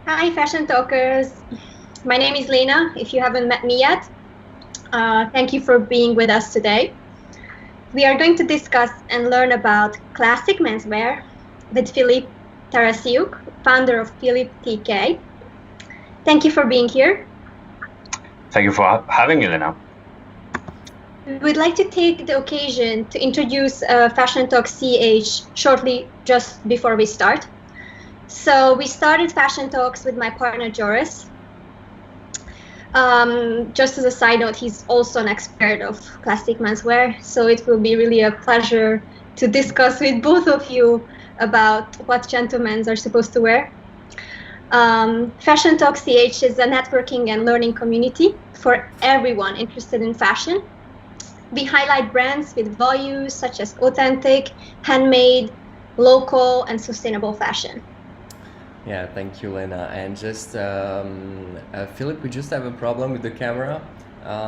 Hi, fashion talkers. My name is Lena, if you haven't met me yet. Thank you for being with us today. We are going to discuss and learn about classic menswear with Philippe.Tk, founder of Philippe.Tk. Thank you for being here. Thank you for having me, Lena. We would like to take the occasion to introduce Fashion Talk CH shortly just before we start. So we started Fashion Talks with my partner Joris. Just as a side note, he's also an expert of classic menswear, so it will be really a pleasure to discuss with both of you about what gentlemen are supposed to wear. Fashion Talk CH is a networking and learning community for everyone interested in fashion. We highlight brands with values such as authentic, handmade, local, and sustainable fashion. Yeah, thank you, Lena. And just, Philip, we just have a problem with the camera.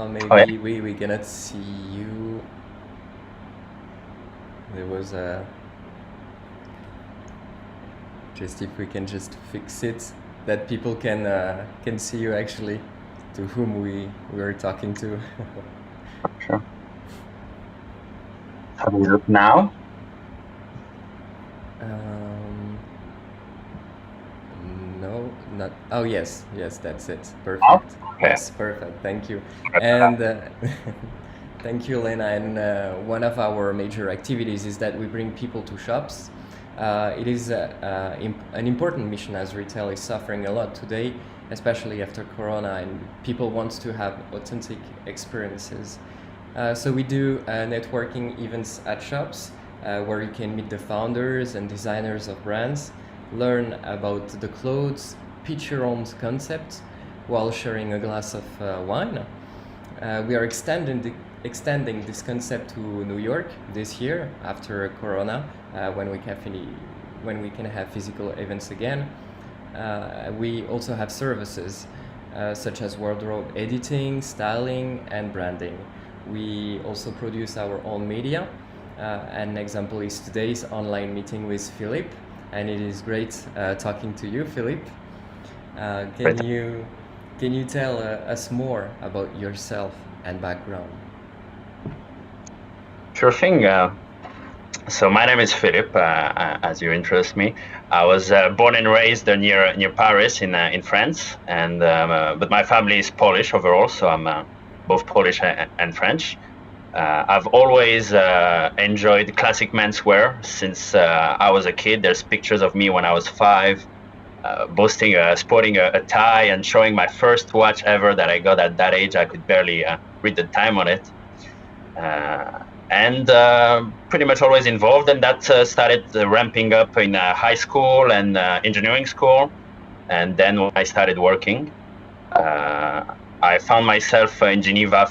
Maybe we cannot see you. There was a... Just if we can just fix it, that people can see you actually, to whom we are talking to. Sure. Have a look now. No, not. Oh, yes, that's it. Perfect. Oh, okay. Yes, perfect. Thank you. And thank you, Lena. And one of our major activities is that we bring people to shops. It is an important mission, as retail is suffering a lot today, especially after Corona, and people want to have authentic experiences. So we do networking events at shops where you can meet the founders and designers of brands, learn about the clothes, pitch your own concept while sharing a glass of wine. We are extending this concept to New York this year after Corona, when we can have physical events again. We also have services such as wardrobe editing, styling, and branding. We also produce our own media. An example is today's online meeting with Philippe, and it is great talking to you, Philippe. Can you tell us more about yourself and background? Sure thing. So my name is Philippe, as you introduced me. I was born and raised near Paris in France, and but my family is Polish overall, so I'm both Polish and French. I've always enjoyed classic menswear since I was a kid. There's pictures of me when I was 5, sporting a tie and showing my first watch ever that I got at that age. I could barely read the time on it. And pretty much always involved, and that started ramping up in high school and engineering school. And then when I started working, I found myself in Geneva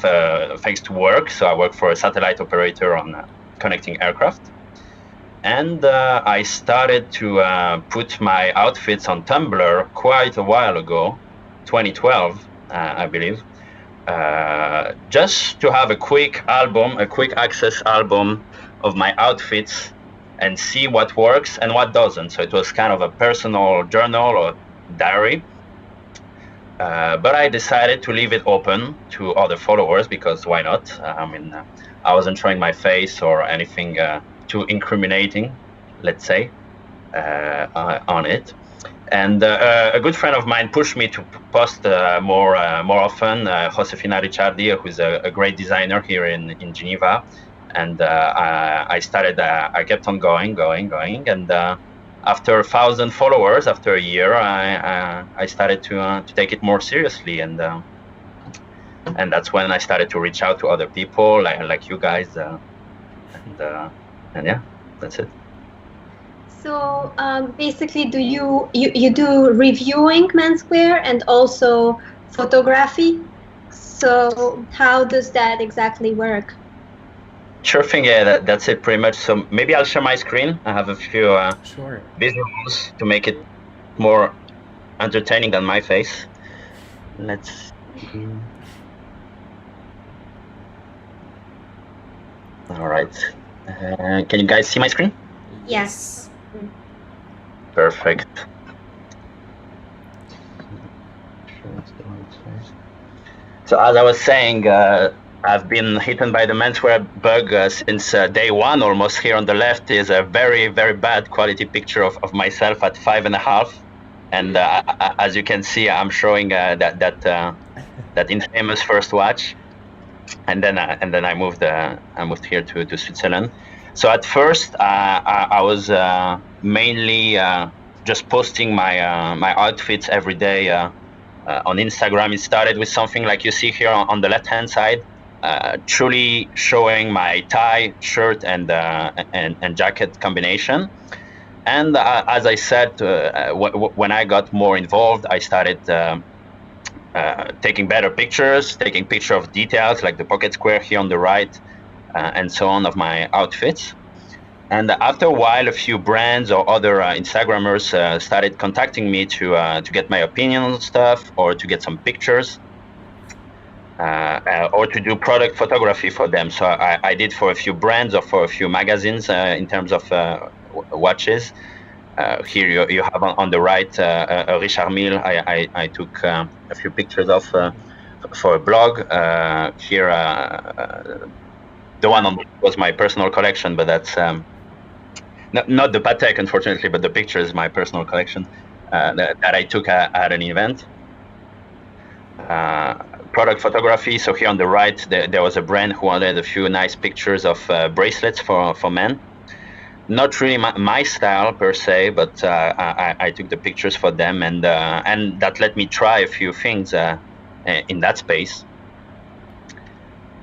thanks to work. So I work for a satellite operator on connecting aircraft. And I started to put my outfits on Tumblr quite a while ago, 2012, I believe, just to have a quick access album of my outfits and see what works and what doesn't. So it was kind of a personal journal or diary. But I decided to leave it open to other followers because why not? I wasn't showing my face or anything too incriminating, let's say, on it. And a good friend of mine pushed me to post more often. Josefina Ricciardi, who's a great designer here in Geneva, and I kept on going, and after 1,000 followers, after a year, I started to take it more seriously, and that's when I started to reach out to other people like you guys, and yeah, that's it. So basically, do you do reviewing menswear and also photography? So how does that exactly work? Sure thing. Yeah, that's it pretty much. So maybe I'll share my screen. I have a few Sure. visuals to make it more entertaining than my face. Let's see. All right. Can you guys see my screen? Yes. Perfect. So as I was saying, I've been hit by the menswear bug since day one. Almost here on the left is a very, very bad quality picture of myself at 5.5, and as you can see, I'm showing that infamous first watch, and then I moved here to Switzerland. So at first, I was mainly just posting my outfits every day on Instagram. It started with something like you see here on the left-hand side, truly showing my tie, shirt, and jacket combination. And as I said, when I got more involved, I started taking better pictures, taking picture of details like the pocket square here on the right, and so on of my outfits. And after a while, a few brands or other Instagrammers started contacting me to get my opinion on stuff, or to get some pictures, or to do product photography for them. So I did for a few brands or for a few magazines in terms of watches. Here you have on the right a Richard Mille. I took a few pictures of for a blog. Here, the one on was my personal collection, but that's not the Patek, unfortunately, but the picture is my personal collection that I took at an event. Product photography. So here on the right, there was a brand who wanted a few nice pictures of bracelets for men. Not really my style per se, but I took the pictures for them, and that let me try a few things in that space.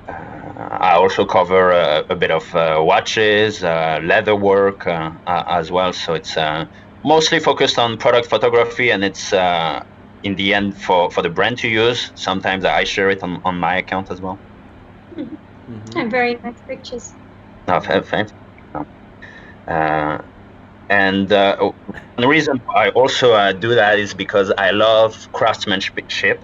I also cover a bit of watches, leather work as well. So it's mostly focused on product photography, and it's in the end for the brand to use. Sometimes I share it on my account as well. Mm-hmm. And very nice pictures. Oh, thanks. And the reason I also do that is because I love craftsmanship.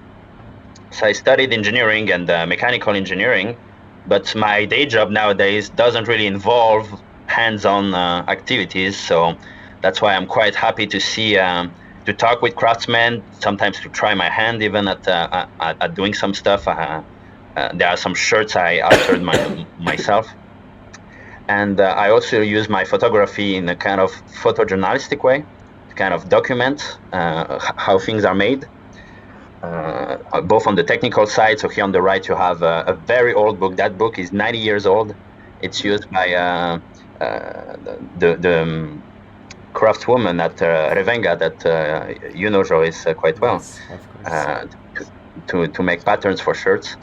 So I studied engineering and mechanical engineering, but my day job nowadays doesn't really involve hands-on activities. So that's why I'm quite happy to see, to talk with craftsmen, sometimes to try my hand even at doing some stuff. There are some shirts I altered myself. And I also use my photography in a kind of photojournalistic way to kind of document how things are made, both on the technical side. So here on the right, you have a very old book. That book is 90 years old. It's used by the craftswoman at Revenga that you know, Joyce, quite well, Yes, of course. to make patterns for shirts.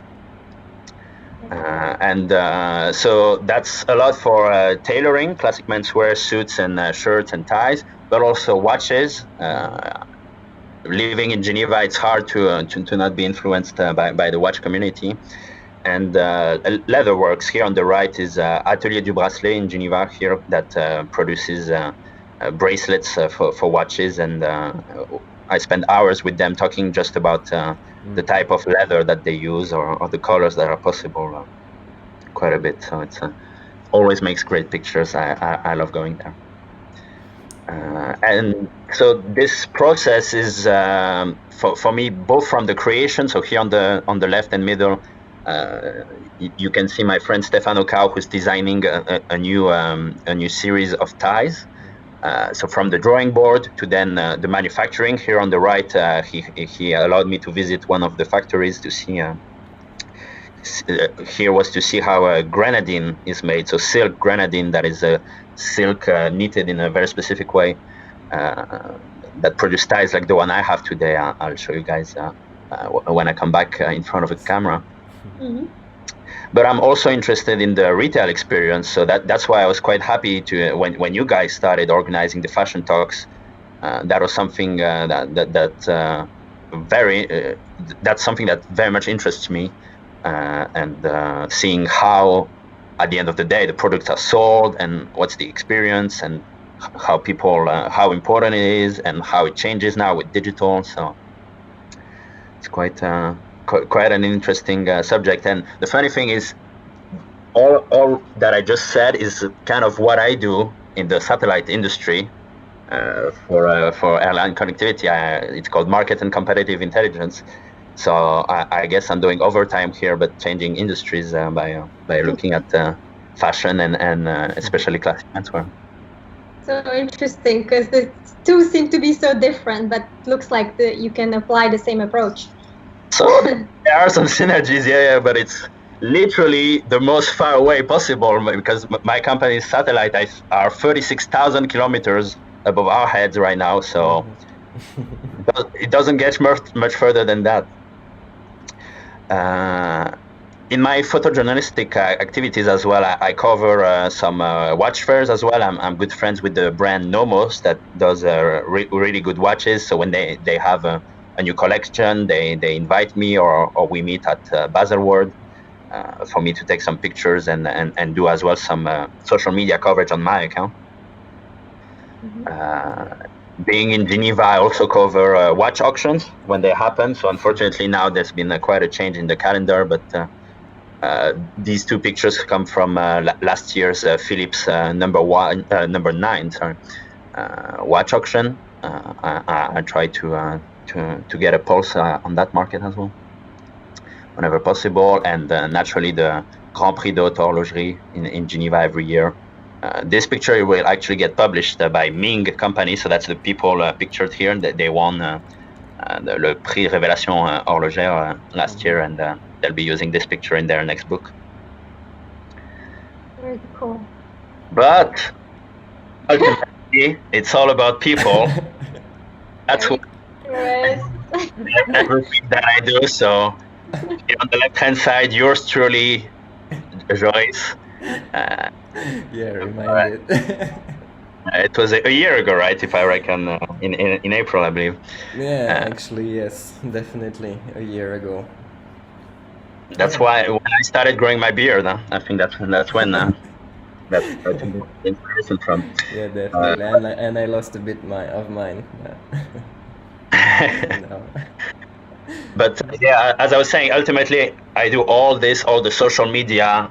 So that's a lot for tailoring, classic menswear, suits and shirts and ties, but also watches. Living in Geneva, it's hard to not be influenced by the watch community. And leatherworks. Here on the right is Atelier du Bracelet in Geneva here that produces bracelets for watches, and I spend hours with them talking just about the type of leather that they use or the colors that are possible quite a bit. So it's always makes great pictures. I love going there. And so this process is for me both from the creation. So here on the left and middle, you can see my friend Stefano Cao, who's designing a new series of ties. So from the drawing board to then the manufacturing. Here on the right, he allowed me to visit one of the factories to see. Here was to see how a grenadine is made. So silk grenadine, that is a silk knitted in a very specific way that produces ties like the one I have today. I'll show you guys when I come back in front of a camera. Mm-hmm. But I'm also interested in the retail experience, so that's why I was quite happy to when you guys started organizing the fashion talks. That was something that's something that very much interests me, and seeing how, at the end of the day, the products are sold and what's the experience and how people how important it is and how it changes now with digital. So it's quite an interesting subject. And the funny thing is, all that I just said is kind of what I do in the satellite industry for airline connectivity. It's called market and competitive intelligence. So I guess I'm doing overtime here, but changing industries by looking at fashion and especially classic menswear. So interesting, because the two seem to be so different, but looks like you can apply the same approach. So there are some synergies, yeah, but it's literally the most far away possible, because my company's satellites are 36,000 kilometers above our heads right now, so it doesn't get much further than that. In my photojournalistic activities as well, I cover some watch fairs as well. I'm good friends with the brand Nomos that does really good watches. So when they have a new collection, they invite me, or we meet at Baselworld for me to take some pictures and do as well some social media coverage on my account. Being in Geneva, I also cover watch auctions when they happen. So unfortunately now there's been quite a change in the calendar, but these two pictures come from last year's Philips number 9 watch auction. I try to get a pulse on that market as well, whenever possible, and naturally the Grand Prix d'Horlogerie in Geneva every year. This picture will actually get published by Ming company, so that's the people pictured here. They won le Prix Révélation Horlogère last year, and they'll be using this picture in their next book. Very cool. But ultimately, it's all about people. That's what everything that I do. So here on the left-hand side, yours truly, Joyce. Yeah, reminded. It was a year ago, right? If I reckon, in April, I believe. Yeah, actually, yes, definitely a year ago. That's why when I started growing my beard, I think that's when that's I think the inspiration from. Yeah, definitely, and I lost a bit of mine. No. But yeah, as I was saying, ultimately I do all the social media,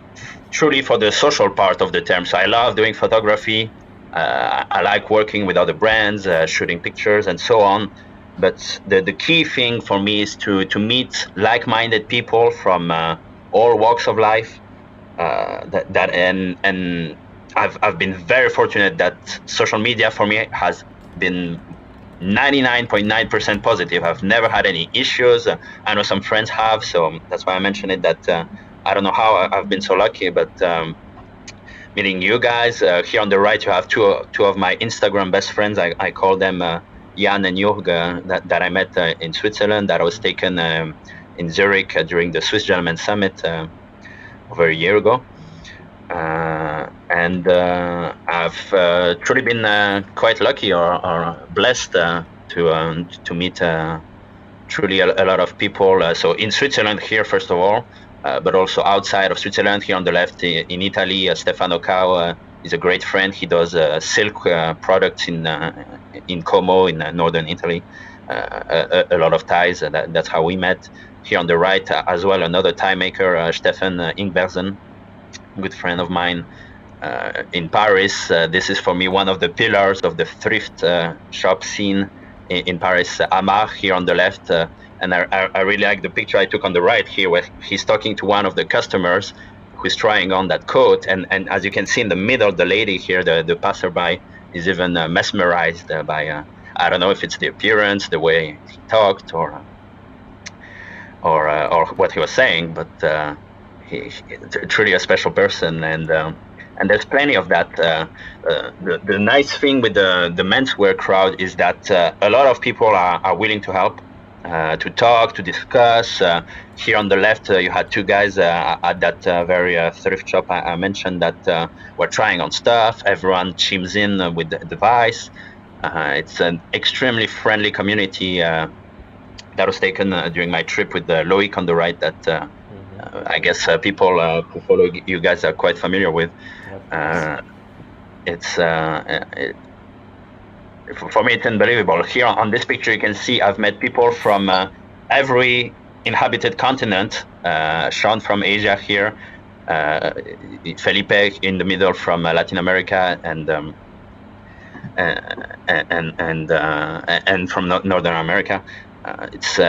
truly for the social part of the term. So I love doing photography. I like working with other brands, shooting pictures and so on. But the key thing for me is to meet like-minded people from all walks of life. And I've been very fortunate that social media for me has been 99.9% positive. I've never had any issues. I know some friends have, so that's why I mentioned it. That I don't know how I've been so lucky, but meeting you guys here on the right, you have two of my Instagram best friends. I call them Jan and Jurg, that I met in Switzerland. That I was taken in Zurich during the Swiss Gentleman Summit over a year ago. And I've truly been quite lucky or blessed to meet truly a lot of people. So in Switzerland here, first of all, but also outside of Switzerland, here on the left in Italy, Stefano Cao is a great friend. He does silk products in Como in northern Italy. A lot of ties. That's how we met. Here on the right as well, another tie maker, Stefan Ingversen, good friend of mine in Paris. This is for me one of the pillars of the thrift shop scene in Paris, Amar, here on the left. And I really like the picture I took on the right here, where he's talking to one of the customers who's trying on that coat. And as you can see in the middle, the lady here, the passerby, is even mesmerized by, I don't know if it's the appearance, the way he talked, or what he was saying, but he's truly a special person. And there's plenty of that. The nice thing with the menswear crowd is that a lot of people are willing to help, to talk, to discuss. Here on the left, you had two guys at that very thrift shop I mentioned that were trying on stuff. Everyone chimes in with the advice. It's an extremely friendly community that was taken during my trip with Loic on the right that I guess people who follow you guys are quite familiar with. For me, it's unbelievable. Here on this picture, you can see I've met people from every inhabited continent. Sean from Asia here, Felipe in the middle from Latin America, and from Northern America. It's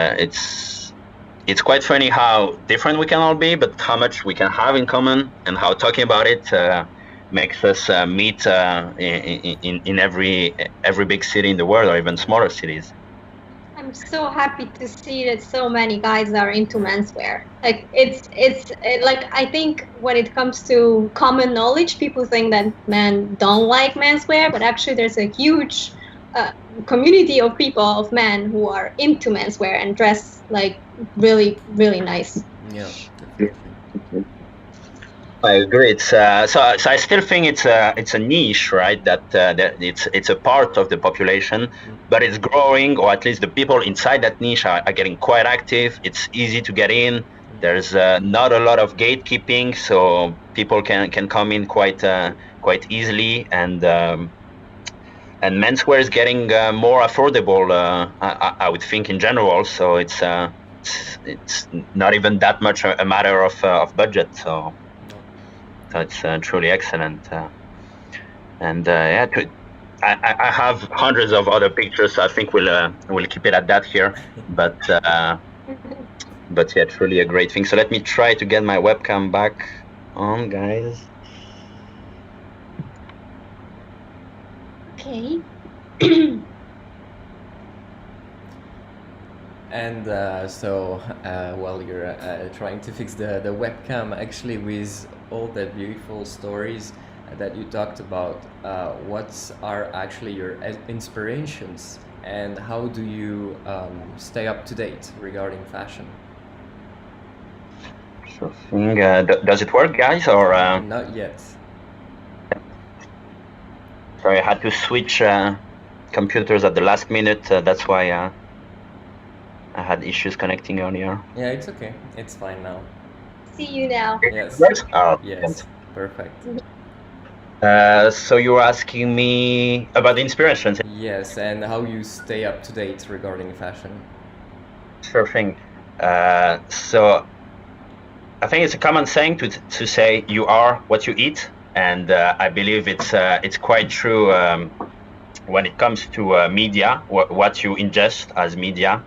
it's quite funny how different we can all be, but how much we can have in common, and how talking about it makes us meet in every big city in the world, or even smaller cities. I'm so happy to see that so many guys are into menswear. Like it's like, I think when it comes to common knowledge, people think that men don't like menswear, but actually there's a huge community of people, of men, who are into menswear and dress like really, really nice. Yeah, definitely. I agree. It's so I still think it's a niche, right? That it's a part of the population, but it's growing, or at least the people inside that niche are getting quite active. It's easy to get in. There's not a lot of gatekeeping, so people can come in quite easily, and menswear is getting more affordable. I would think in general. So it's not even that much a matter of budget. So it's truly excellent. I have hundreds of other pictures. So I think we'll keep it at that here. But yeah, truly a great thing. So let me try to get my webcam back on, guys. Okay. And while you're trying to fix the webcam, actually, with all the beautiful stories that you talked about, what are actually your inspirations, and how do you stay up to date regarding fashion? Sure thing. Does it work, guys, or Not yet. Sorry, I had to switch computers at the last minute. That's why I had issues connecting earlier. Yeah, it's okay. It's fine now. See you now. Yes. Oh, Yes. Perfect. So you were asking me about the inspirations. Yes, and how you stay up to date regarding fashion. Sure thing. So I think it's a common saying to say you are what you eat, and I believe it's quite true when it comes to media, what you ingest as media.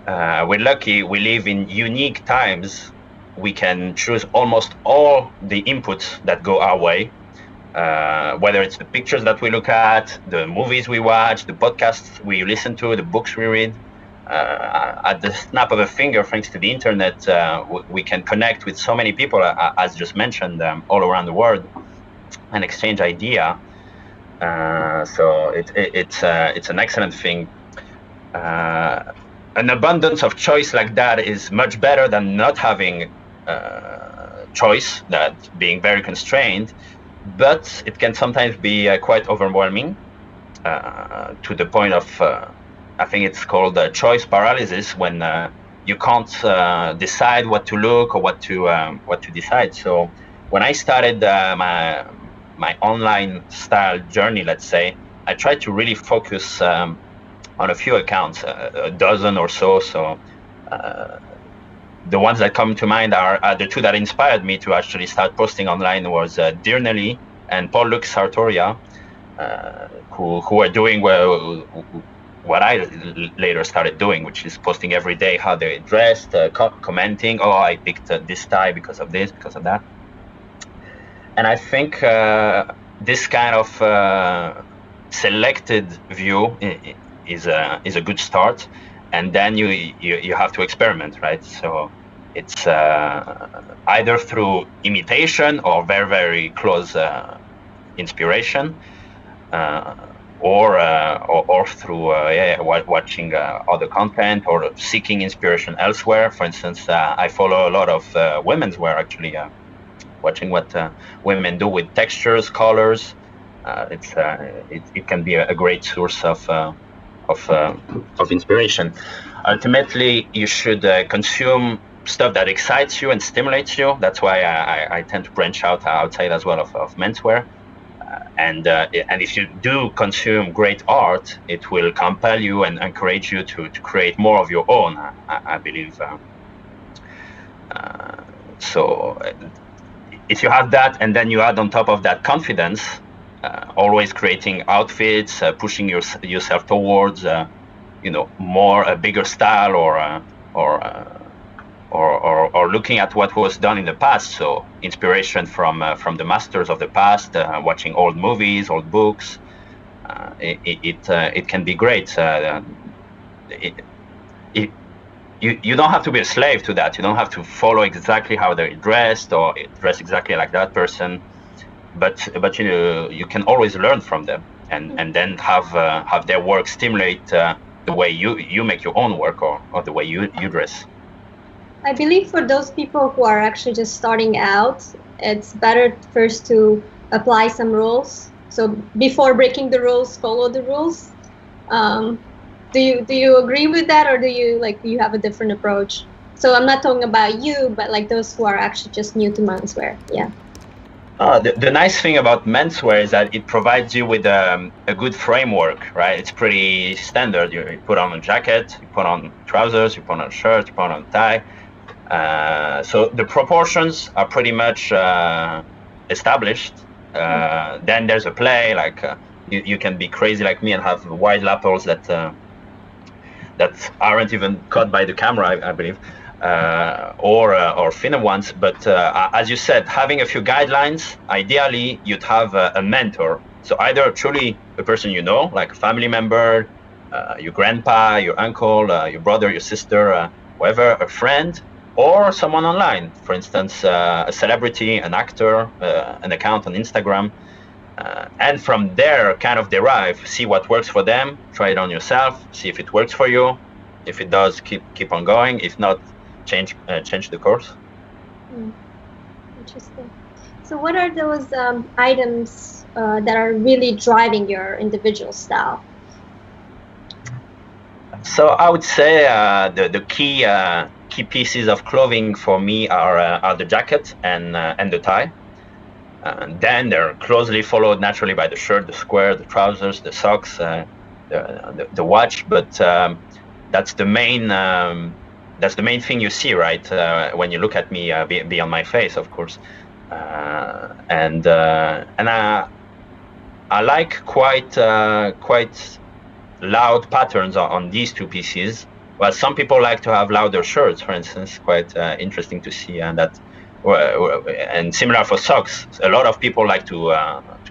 We're lucky we live in unique times. We can choose almost all the inputs that go our way, whether it's the pictures that we look at, the movies we watch, the podcasts we listen to, the books we read. At the snap of a finger, thanks to the internet, we can connect with so many people, as just mentioned, all around the world, and exchange idea. So it's an excellent thing. An abundance of choice like that is much better than not having choice, that being very constrained, but it can sometimes be quite overwhelming to the point of I think it's called choice paralysis, when you can't decide what to look or what to decide. So when I started my online style journey, let's say, I tried to really focus on a few accounts, a dozen or so. So the ones that come to mind are the two that inspired me to actually start posting online was Dear Nelly and Paul-Luc Sartoria, who are doing what I later started doing, which is posting every day how they dressed, commenting, oh, I picked this tie because of this, because of that. And I think this kind of selected view is a good start, and then you have to experiment, right? So it's either through imitation or very, very close inspiration, or through watching other content or seeking inspiration elsewhere. For instance, I follow a lot of women's wear, actually, watching what women do with textures, colors. It can be a great source of inspiration. Ultimately, you should consume stuff that excites you and stimulates you. That's why I tend to branch out outside as well of menswear. And if you do consume great art, it will compel you and encourage you to create more of your own, I believe. So if you have that, and then you add on top of that confidence, always creating outfits, pushing yourself towards, more a bigger style or or looking at what was done in the past. So inspiration from the masters of the past, watching old movies, old books. It can be great. You don't have to be a slave to that. You don't have to follow exactly how they're dressed or dress exactly like that person. But you can always learn from them and then have their work stimulate the way you make your own work or the way you dress. I believe for those people who are actually just starting out, it's better first to apply some rules. So before breaking the rules, follow the rules. Do you agree with that, or do you have a different approach? So I'm not talking about you, but like those who are actually just new to menswear. Yeah. The nice thing about menswear is that it provides you with a good framework, right? It's pretty standard. You put on a jacket, you put on trousers, you put on a shirt, you put on a tie. So the proportions are pretty much established. Then there's a play, like you can be crazy like me and have wide lapels that aren't even caught by the camera, I believe, or thinner ones. But as you said, having a few guidelines, ideally you'd have a mentor. So either truly a person you know, like a family member, your grandpa, your uncle, your brother, your sister, whoever, a friend, or someone online, for instance, a celebrity, an actor, an account on Instagram, and from there kind of derive, see what works for them, try it on yourself, see if it works for you. If it does, keep on going. If not, change the course. Interesting. So what are those items that are really driving your individual style? So I would say the key pieces of clothing for me are the jacket and the tie. And then they're closely followed naturally by the shirt, the square, the trousers, the socks, the watch. But that's the main thing you see, right? When you look at me beyond my face, of course. And I like quite loud patterns on these two pieces. Well, some people like to have louder shirts, for instance. Quite interesting to see, and that. And similar for socks. A lot of people like to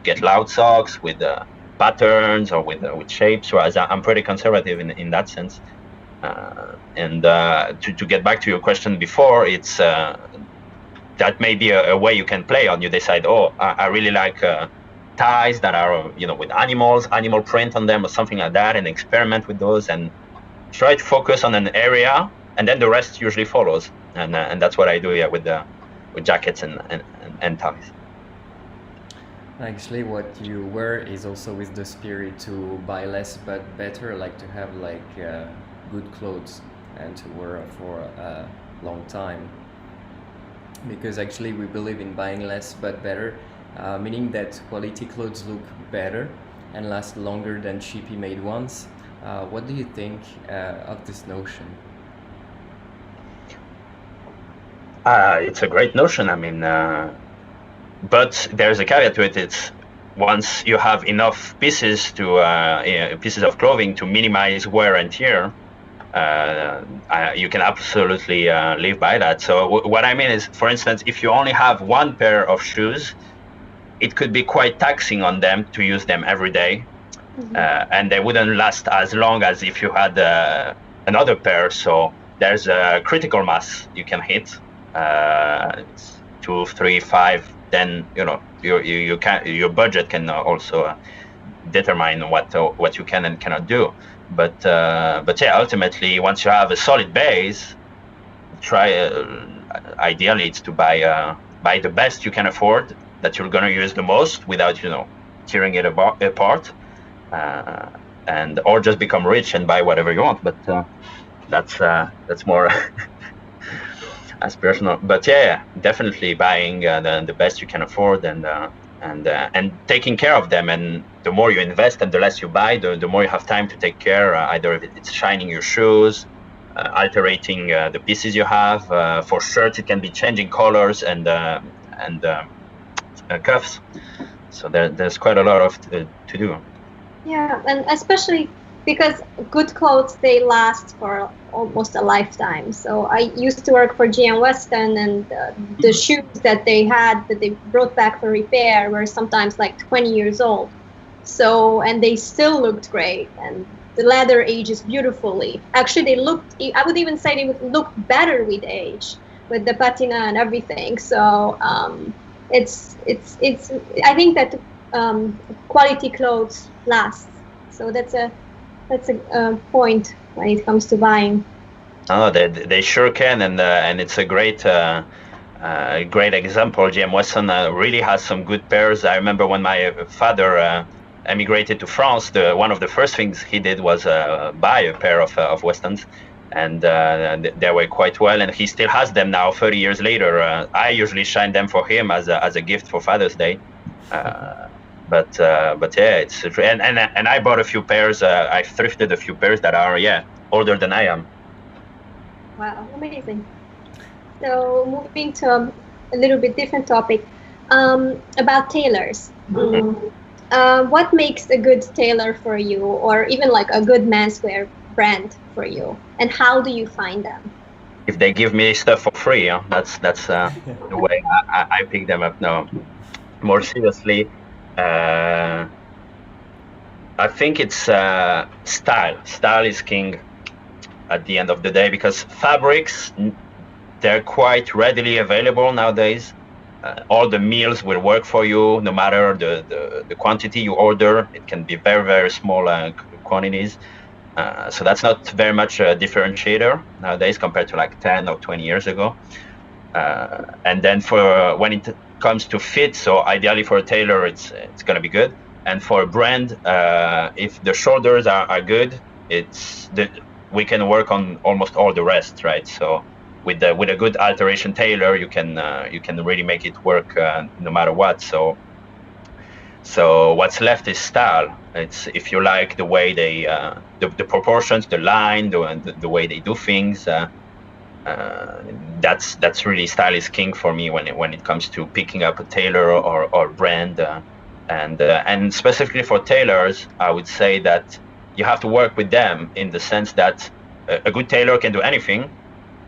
get loud socks with patterns or with shapes. Whereas I'm pretty conservative in that sense. And to get back to your question before, it's that may be a way you can play on. You decide, oh, I really like ties that are with animal print on them or something like that, and experiment with those and try to focus on an area, and then the rest usually follows. And that's what I do here with jackets and ties. Actually, what you wear is also with the spirit to buy less but better, like to have good clothes and to wear for a long time. Because actually we believe in buying less but better, meaning that quality clothes look better and last longer than cheaply made ones. What do you think of this notion? It's a great notion. I mean, but there's a caveat to it. It's once you have enough pieces pieces of clothing to minimize wear and tear, you can absolutely live by that. So what I mean is, for instance, if you only have one pair of shoes, it could be quite taxing on them to use them every day, and they wouldn't last as long as if you had another pair. So there's a critical mass you can hit. 2, 3, 5. Then your budget can also determine what you can and cannot do. But yeah, ultimately, once you have a solid base, ideally it's to buy the best you can afford, that you're going to use the most without tearing it apart, or just become rich and buy whatever you want. But that's more aspirational. But yeah, definitely buying the best you can afford and taking care of them. And the more you invest and the less you buy, the more you have time to take care. Either if it's shining your shoes, altering the pieces you have. For shirts, it can be changing colors and cuffs. So there's quite a lot to do. Yeah, and especially because good clothes, they last for almost a lifetime. So I used to work for GM Weston, and the shoes that they had that they brought back for repair were sometimes like 20 years old. So, and they still looked great, and the leather ages beautifully. Actually, they looked, I would even say they would look better with age, with the patina and everything. So it's I think that quality clothes last. So that's a point when it comes to buying. Oh, they sure can, and it's a great great example. GM Weston really has some good pairs. I remember when my father emigrated to France, one of the first things he did was buy a pair of Westons, and they were quite well. And he still has them now, 30 years later. I usually shine them for him as a gift for Father's Day. But yeah, it's and I bought a few pairs. I thrifted a few pairs that are older than I am. Wow, amazing. So moving to a little bit different topic, about tailors. What makes a good tailor for you, or even like a good menswear brand for you, and how do you find them? If they give me stuff for free, that's the way I pick them up now. More seriously, I think it's style. Style is king at the end of the day, because fabrics, they're quite readily available nowadays. All the mills will work for you, no matter the quantity you order. It can be very, very small quantities. So that's not very much a differentiator nowadays compared to like 10 or 20 years ago. And then for when it comes to fit, so ideally for a tailor, it's going to be good. And for a brand, if the shoulders are good, we can work on almost all the rest, right? So with a good alteration tailor, you can really make it work no matter what. So what's left is style. It's if you like the way they the proportions, the line, the way they do things. That's really style is king for me when it comes to picking up a tailor or brand. And specifically for tailors, I would say that you have to work with them in the sense that a good tailor can do anything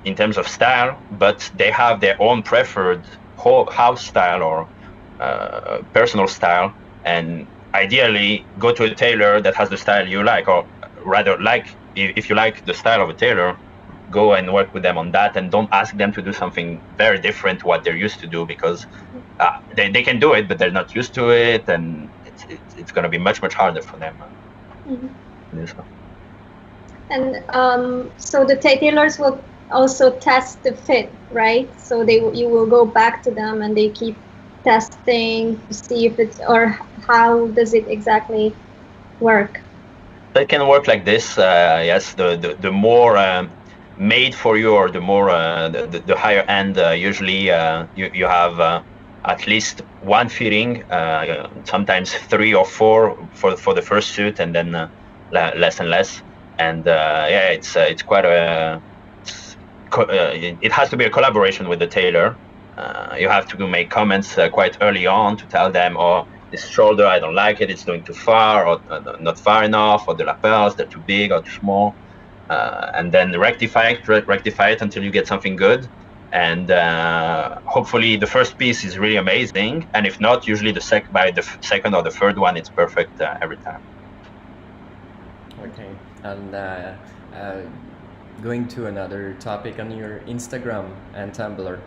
in terms of style, but they have their own preferred house style or personal style. And ideally, go to a tailor that has the style you like, or rather, if you like the style of a tailor, go and work with them on that, and don't ask them to do something very different to what they're used to do, because they can do it, but they're not used to it, and it's going to be much harder for them. And so the tailors will also test the fit, right? So you will go back to them and they keep testing to see if it's, or how does it exactly work? It can work like this. Yes, the more made for you, or the more the higher end, usually you have at least one fitting, sometimes 3 or 4 for the first suit, and then less and less. And it's quite it has to be a collaboration with the tailor. You have to make comments quite early on to tell them, oh, this shoulder, I don't like it, it's going too far, or not far enough, or the lapels, they're too big or too small. And then rectify it until you get something good. And hopefully the first piece is really amazing. And if not, usually by the second or the third one, it's perfect every time. Okay. And going to another topic, on your Instagram and Tumblr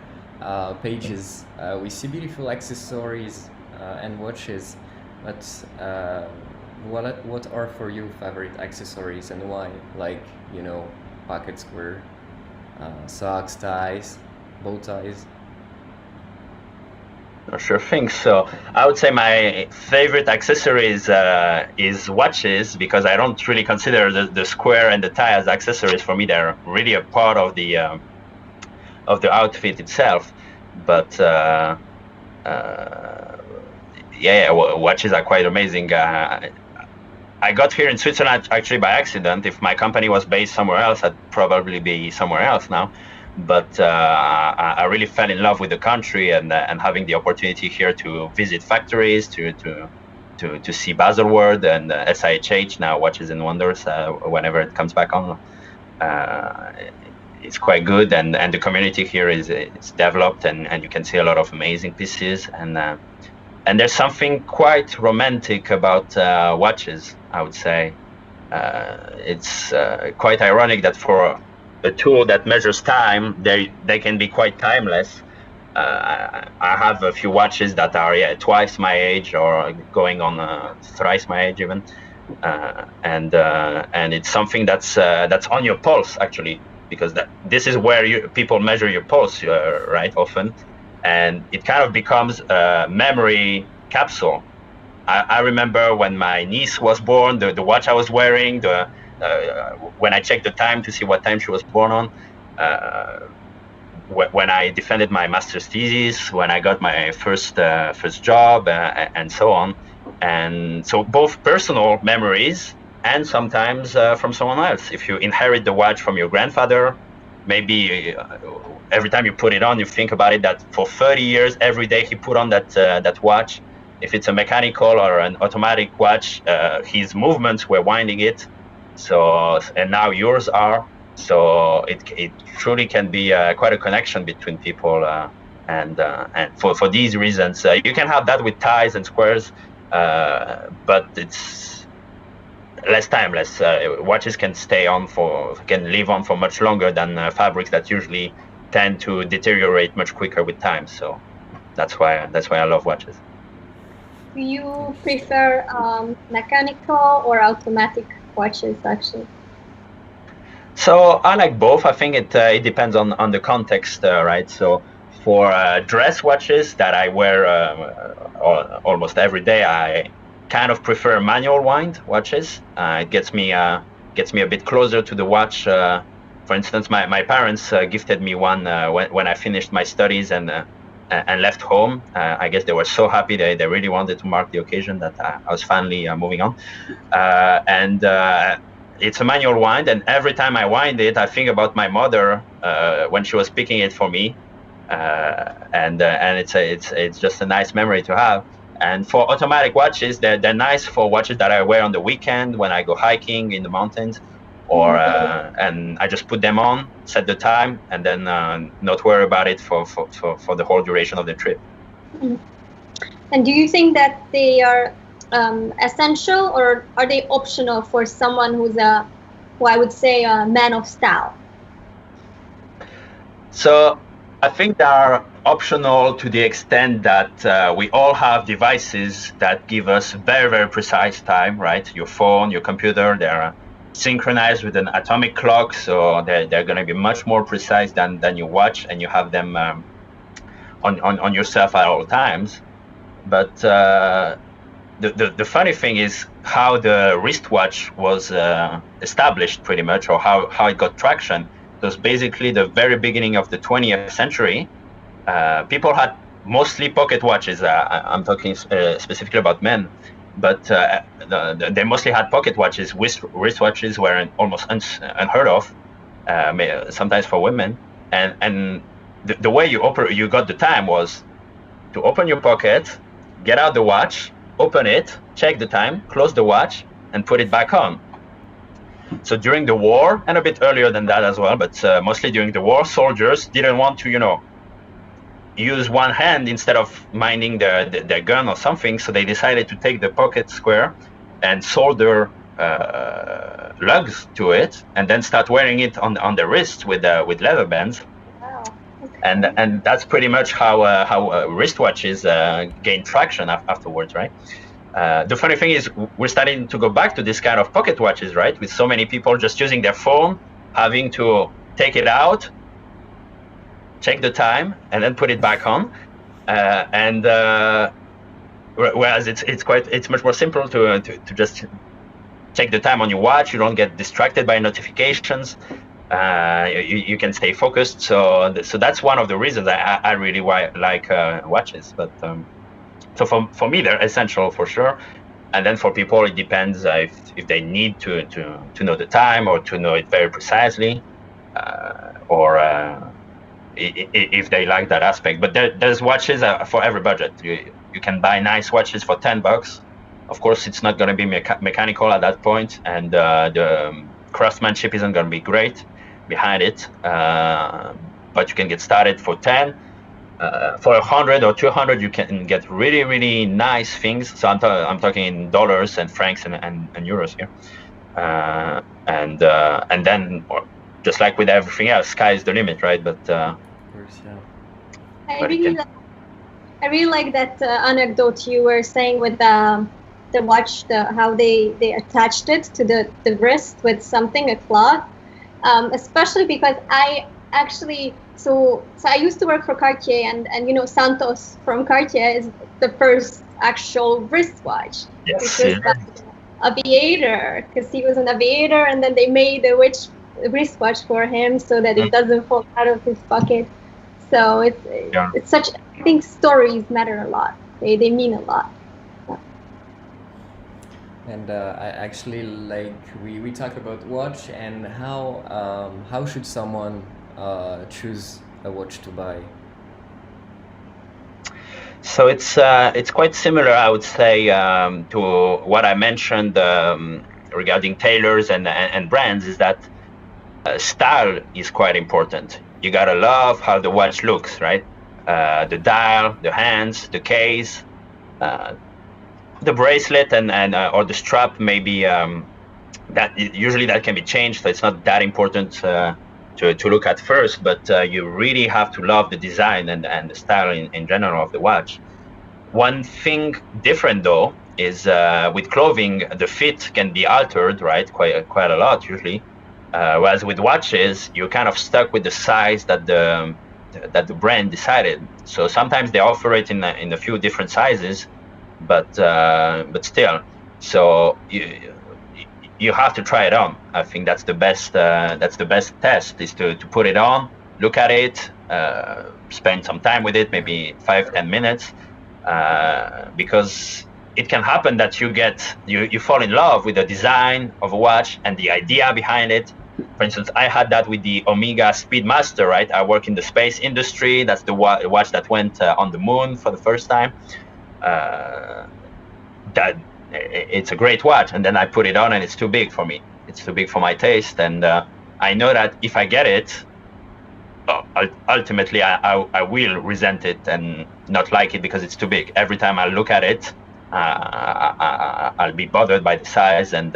pages, we see beautiful accessories and watches, but what are for you favorite accessories, and why? Like, pocket square, socks, ties, bow ties. Sure thing. So I would say my favorite accessories is watches, because I don't really consider the square and the tie as accessories. For me, they're really a part of the outfit itself. But watches are quite amazing. I got here in Switzerland actually by accident. If my company was based somewhere else, I'd probably be somewhere else now. But I really fell in love with the country, and having the opportunity here to visit factories, to to see Baselworld and SIHH now, Watches and Wonders, whenever it comes back on. It's quite good, and the community here is developed, and you can see a lot of amazing pieces, and there's something quite romantic about watches, I would say. It's quite ironic that for a tool that measures time, they can be quite timeless. I have a few watches that are twice my age or going on thrice my age even, and it's something that's on your pulse actually, because this is where people measure your pulse, right, often, and it kind of becomes a memory capsule. I remember when my niece was born, the watch I was wearing, when I checked the time to see what time she was born on, when I defended my master's thesis, when I got my first job, and so on. And so both personal memories and sometimes from someone else. If you inherit the watch from your grandfather, maybe every time you put it on, you think about it that for 30 years, every day he put on that watch. If it's a mechanical or an automatic watch, his movements were winding it. So, and now yours are. So it truly can be quite a connection between people, and for these reasons, you can have that with ties and squares, but it's less timeless. Watches can live on for much longer than fabrics that usually tend to deteriorate much quicker with time. So that's why I love watches. Do you prefer mechanical or automatic watches, actually? So I like both. I think it depends on the context, right? So for dress watches that I wear almost every day, I kind of prefer manual wind watches. It gets me a bit closer to the watch. For instance, my parents gifted me one when I finished my studies and left home. I guess they were so happy. They really wanted to mark the occasion that I was finally moving on. It's a manual wind, and every time I wind it, I think about my mother when she was picking it for me, and it's just a nice memory to have. And for automatic watches, they're nice for watches that I wear on the weekend when I go hiking in the mountains, or and I just put them on, set the time, and then not worry about it for the whole duration of the trip. And do you think that they are essential, or are they optional for someone who I would say a man of style? So I think they are optional to the extent that we all have devices that give us very, very precise time, right? Your phone, your computer, they're synchronized with an atomic clock, so they're going to be much more precise than your watch, and you have them on yourself at all times. But the funny thing is how the wristwatch was established, pretty much, or how it got traction. It was basically the very beginning of the 20th century. People had mostly pocket watches. I'm talking specifically about men, but they mostly had pocket watches. Wristwatches were almost unheard of, sometimes for women. And the way you got the time was to open your pocket, get out the watch, open it, check the time, close the watch, and put it back on. So during the war, and a bit earlier than that as well, but mostly during the war, soldiers didn't want to, use one hand instead of minding their gun or something. So they decided to take the pocket square and solder lugs to it, and then start wearing it on the wrist with leather bands. Wow. Okay. And that's pretty much how wristwatches gained traction afterwards, right? The funny thing is, we're starting to go back to this kind of pocket watches, right? With so many people just using their phone, having to take it out, check the time, and then put it back on. Whereas it's much more simple to just check the time on your watch. You don't get distracted by notifications. You can stay focused. So that's one of the reasons I really like watches. But so for me, they're essential for sure. And then for people, it depends if they need to know the time, or to know it very precisely, or if they like that aspect. But there's watches for every budget. You can buy nice watches for $10, Of course, it's not going to be mechanical at that point, and the craftsmanship isn't going to be great behind it. But you can get started for 10. For 100 or 200, you can get really, really nice things. So I'm talking in dollars and francs and euros here. And then, just like with everything else, sky is the limit, right? But of course, yeah. I really like that anecdote you were saying with the watch, how they attached it to the wrist with something, a cloth, especially because I actually, so I used to work for Cartier, and you know, Santos from Cartier is the first actual wristwatch. Yes. Which was like aviator, because he was an aviator, and then they made a wristwatch for him so that it doesn't fall out of his pocket. So it's such, I think stories matter a lot. They mean a lot. And I actually, like, we talk about watch and how should someone choose a watch to buy. So it's quite similar, I would say, to what I mentioned regarding tailors and brands, is that style is quite important. You gotta love how the watch looks, right? The dial, the hands, the case, the bracelet, and or the strap. Maybe that usually that can be changed, so it's not that important to look at first. But you really have to love the design and the style in general of the watch. One thing different though is with clothing, the fit can be altered, right? Quite a lot usually. Whereas with watches, you're kind of stuck with the size that the brand decided. So sometimes they offer it in a few different sizes, but still. So you have to try it on. I think that's the best test, is to put it on, look at it, spend some time with it, maybe 5-10 minutes, because it can happen that you fall in love with the design of a watch and the idea behind it. For instance, I had that with the Omega Speedmaster, right? I work in the space industry. That's the watch that went on the moon for the first time. That it's a great watch, and then I put it on, and it's too big for me. It's too big for my taste, and I know that if I get it, ultimately I will resent it and not like it because it's too big. Every time I look at it, I'll be bothered by the size, and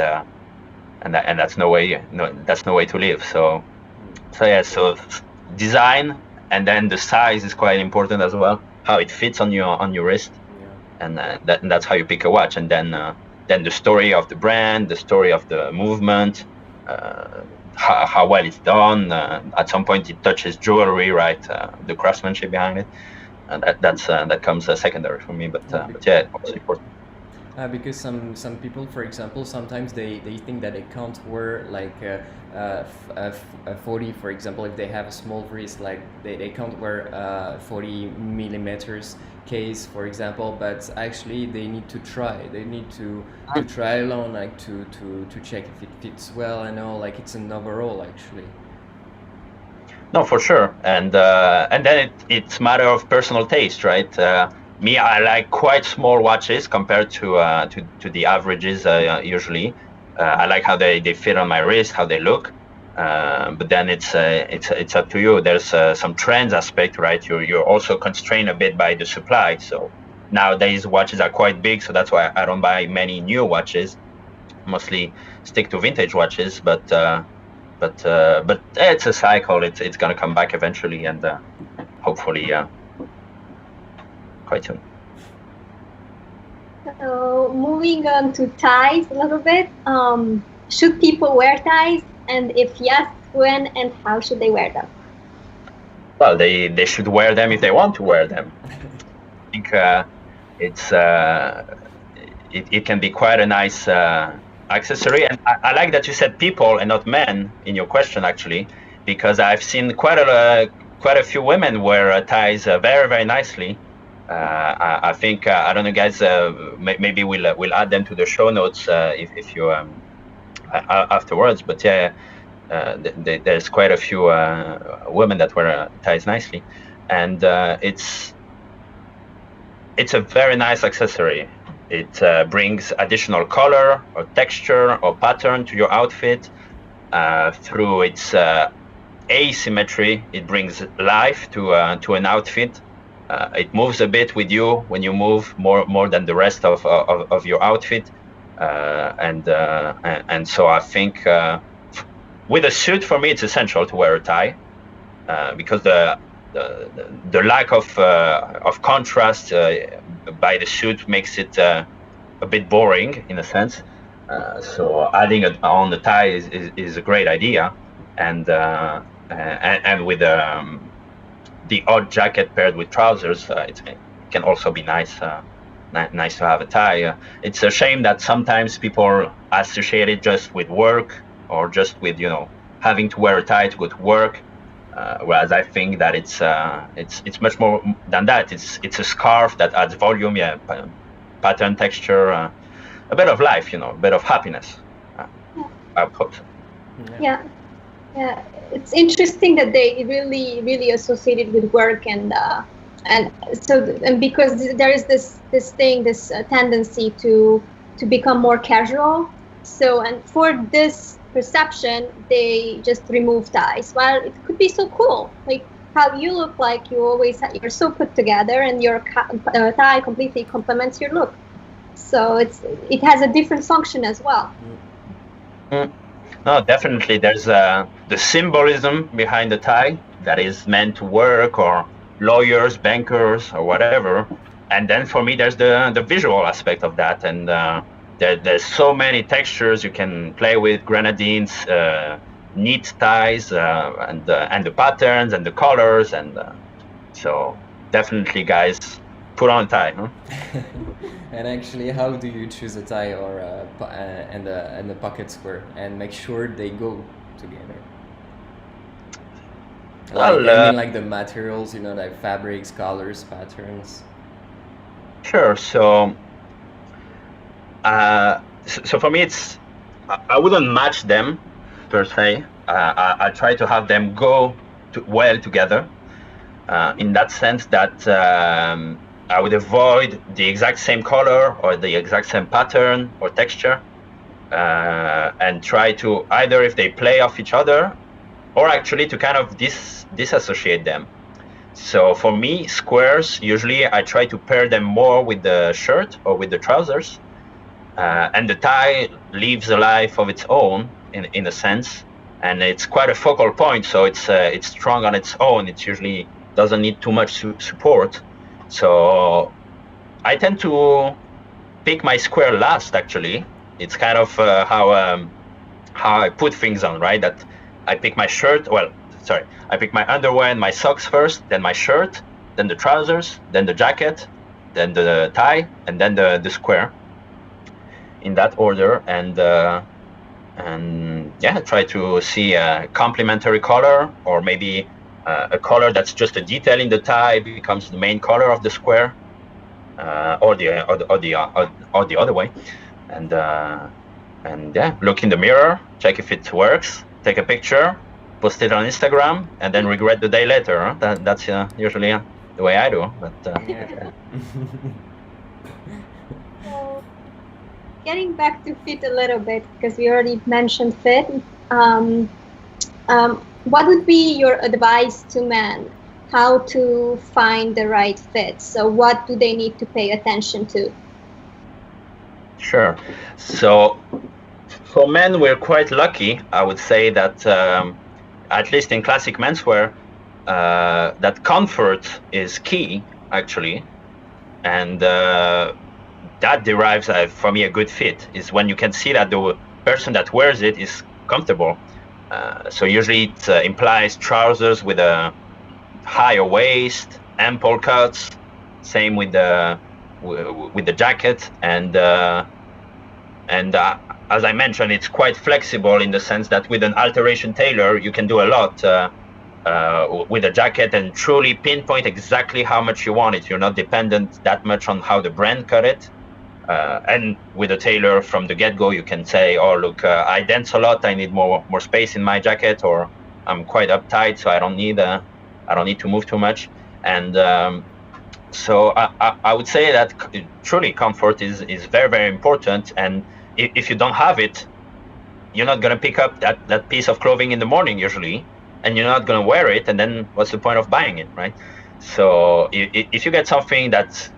that's no way to live. So yeah, so design, and then the size is quite important as well, how it fits on your wrist. And that's how you pick a watch. And then the story of the brand, the story of the movement, how well it's done. At some point it touches jewelry, right? The craftsmanship behind it, and that comes secondary for me. But yeah, also important. Because some people, for example, sometimes they think that they can't wear like a 40, for example, if they have a small wrist, like they can't wear 40 millimeters case, for example, but actually they need to try. They need to try alone, like to check if it fits well, and all, like it's an overall actually. No, for sure, and then it's matter of personal taste, right? Me, I like quite small watches compared to the averages usually. I like how they fit on my wrist, how they look. But then it's up to you. There's some trends aspect, right? You're also constrained a bit by the supply. So nowadays watches are quite big, so that's why I don't buy many new watches. Mostly stick to vintage watches, but it's a cycle. It's gonna come back eventually, and hopefully quite soon. So moving on to ties a little bit. Should people wear ties? And if yes, when and how should they wear them? Well, they should wear them if they want to wear them. I think it can be quite a nice accessory. And I like that you said people and not men in your question, actually, because I've seen quite a few women wear ties very, very nicely. I think I don't know, guys. Maybe we'll add them to the show notes if you afterwards. But yeah, there's quite a few women that wear ties nicely, and it's a very nice accessory. It brings additional color or texture or pattern to your outfit. Through its asymmetry, it brings life to an outfit. It moves a bit with you when you move more than the rest of your outfit. And so I think with a suit, for me, it's essential to wear a tie because the lack of contrast by the suit makes it a bit boring in a sense. So adding on the tie is a great idea, and with the odd jacket paired with trousers, it can also be nice. Nice to have a tie. It's a shame that sometimes people associate it just with work or just with having to wear a tie to go to work. Whereas I think that it's much more than that. It's a scarf that adds volume, pattern, texture, a bit of life, a bit of happiness. I hope so. Yeah. It's interesting that they really associated with work and because there is this tendency to become more casual. So, and for this perception, they just remove ties. While it could be so cool, like how you look like you're so put together, and your tie completely complements your look. So it has a different function as well. No, definitely. There's the symbolism behind the tie that is meant to work, or lawyers, bankers, or whatever. And then for me, there's the visual aspect of that. And there's so many textures you can play with: grenadines, neat ties, and the patterns and the colors. And so definitely, guys, put on a tie. Huh? And actually, how do you choose a tie or and the pocket square and make sure they go together? Like the materials, like fabrics, colors, patterns. Sure. So for me, I wouldn't match them per se. I try to have them go well together. In that sense, that I would avoid the exact same color or the exact same pattern or texture, and try to either, if they play off each other, or actually to kind of disassociate them. So for me, squares, usually I try to pair them more with the shirt or with the trousers, and the tie lives a life of its own in a sense, and it's quite a focal point, so it's strong on its own. It usually doesn't need too much support. So I tend to pick my square last, actually. It's kind of how I put things on, right? That I pick my I pick my underwear and my socks first, then my shirt, then the trousers, then the jacket, then the tie, and then the square, in that order. And try to see a complementary color, or maybe a color that's just a detail in the tie becomes the main color of the square, or the other way. And look in the mirror, check if it works, take a picture, post it on Instagram, and then regret the day later. Huh? That's usually the way I do. But So, getting back to fit a little bit, because we already mentioned fit. What would be your advice to men? How to find the right fit? So what do they need to pay attention to? Sure. So for men, we're quite lucky, I would say, that at least in classic menswear, that comfort is key, actually. And that derives, for me, a good fit is when you can see that the person that wears it is comfortable. So usually it implies trousers with a higher waist, ample cuts. Same with the jacket, and as I mentioned, it's quite flexible in the sense that with an alteration tailor, you can do a lot with a jacket and truly pinpoint exactly how much you want it. You're not dependent that much on how the brand cut it. And with a tailor from the get-go, you can say, "Oh, look, I dance a lot. I need more space in my jacket," or "I'm quite uptight, so I don't need to move too much." And So I would say that truly comfort is very, very important. And if you don't have it, you're not going to pick up that piece of clothing in the morning usually, and you're not going to wear it. And then what's the point of buying it, right? So if you get something that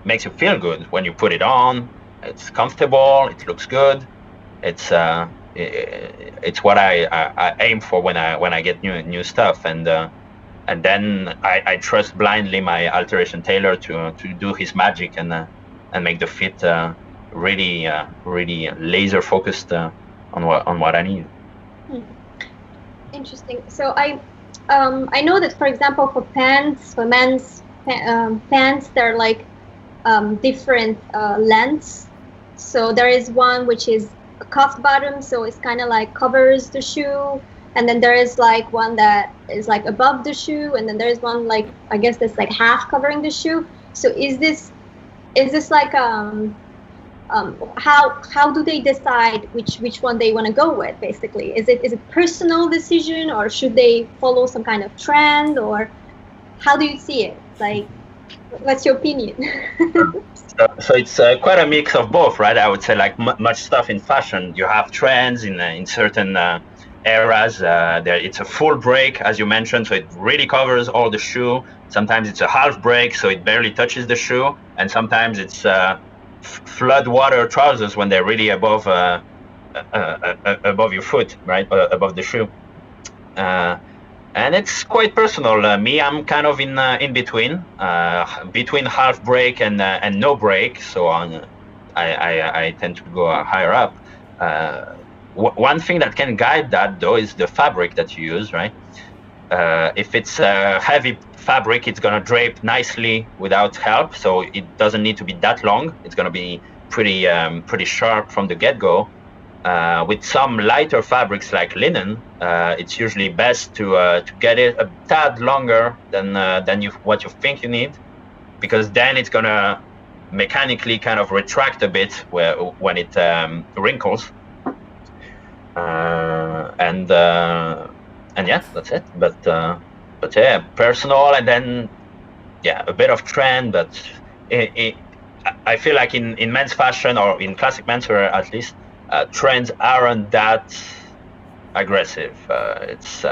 makes you feel good when you put it on, it's comfortable, it looks good, it's what I aim for when I get new stuff. And then I trust blindly my alteration tailor to do his magic and make the fit really laser focused on what I need. Interesting. So I know that, for example, for pants, for men's pants, they're like different lengths. So there is one which is a cuffed bottom, so it's kind of like covers the shoe. And then there is like one that is like above the shoe, and then there is one like, I guess that's like half covering the shoe. So is this like how do they decide which one they want to go with? Basically, is it personal decision, or should they follow some kind of trend, or how do you see it? Like, what's your opinion? So it's quite a mix of both, right? I would say, like much stuff in fashion, you have trends in certain eras. It's a full break, as you mentioned, so it really covers all the shoe. Sometimes it's a half break, so it barely touches the shoe, and sometimes it's flood water trousers when they're really above your foot, right, above the shoe. And it's quite personal. Me, I'm kind of in between half break and no break, so I tend to go higher up. One thing that can guide that, though, is the fabric that you use, right? If it's a heavy fabric, it's gonna drape nicely without help, so it doesn't need to be that long. It's gonna be pretty sharp from the get-go. With some lighter fabrics like linen, it's usually best to get it a tad longer than what you think you need, because then it's gonna mechanically kind of retract a bit when it wrinkles. And yeah, that's it. But yeah, personal, and then yeah, a bit of trend. But I feel like in men's fashion, or in classic menswear at least, trends aren't that aggressive. It's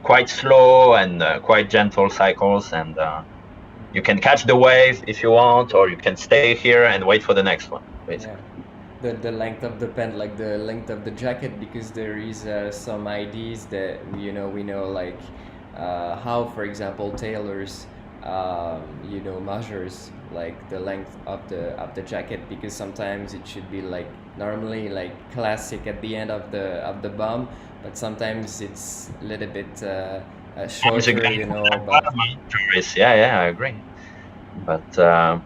quite slow and quite gentle cycles, and you can catch the wave if you want, or you can stay here and wait for the next one, basically. Yeah. The length of the pant, like the length of the jacket, because there is some ideas that we know like how, for example, tailors measures like the length of the jacket, because sometimes it should be like normally like classic at the end of the bum, but sometimes it's a little bit shorter, but yeah, I agree. But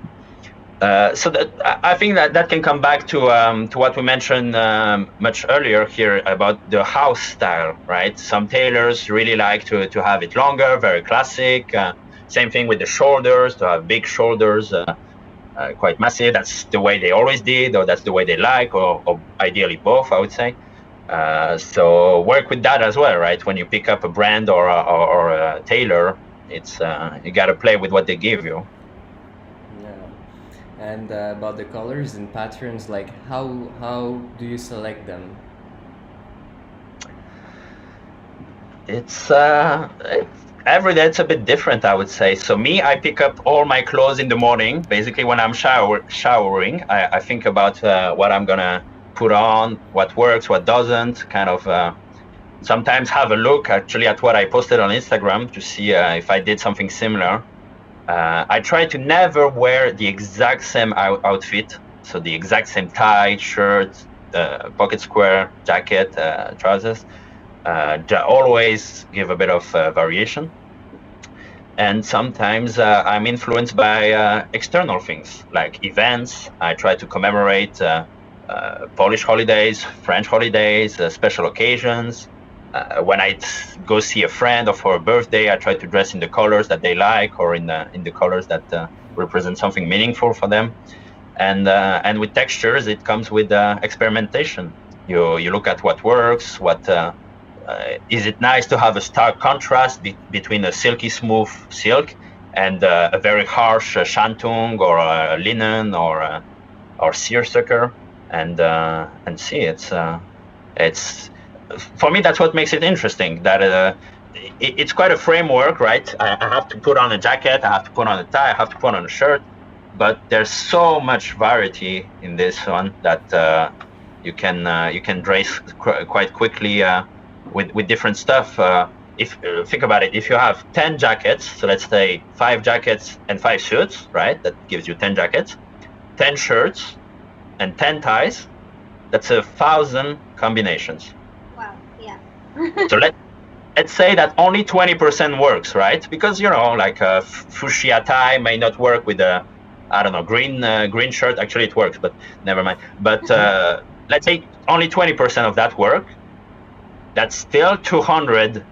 so that I think that can come back to what we mentioned much earlier here about the house style, right? Some tailors really like to have it longer, very classic. Same thing with the shoulders, to have big shoulders, quite massive. That's the way they always did, or that's the way they like, or ideally both, I would say. So work with that as well, right? When you pick up a brand or a tailor, it's you got to play with what they give you. And about the colors and patterns, like how do you select them? It's every day it's a bit different, I would say. So me, I pick up all my clothes in the morning. Basically, when I'm showering, I think about what I'm gonna put on, what works, what doesn't. Kind of sometimes have a look actually at what I posted on Instagram to see if I did something similar. I try to never wear the exact same outfit, so the exact same tie, shirt, pocket square, jacket, trousers. Always give a bit of variation. And sometimes I'm influenced by external things, like events. I try to commemorate Polish holidays, French holidays, special occasions. When I go see a friend or for a birthday, I try to dress in the colors that they like, or in the colors that represent something meaningful for them. And with textures, it comes with experimentation. You look at what works. Is it nice to have a stark contrast between a silky smooth silk and a very harsh shantung or linen or seersucker, and see, it's for me, that's what makes it interesting. That it's quite a framework, right? I have to put on a jacket, I have to put on a tie, I have to put on a shirt, but there's so much variety in this one that you can dress quite quickly with different stuff. If think about it, if you have 10 jackets, so let's say 5 jackets and 5 suits, right? That gives you 10 jackets, 10 shirts, and 10 ties. That's 1,000 combinations. Wow. Yeah. So let's say that only 20% works, right? Because, you know, like a fuchsia tie may not work with a, I don't know, green shirt. Actually, it works, but never mind. But let's say only 20% of that work. That's still 200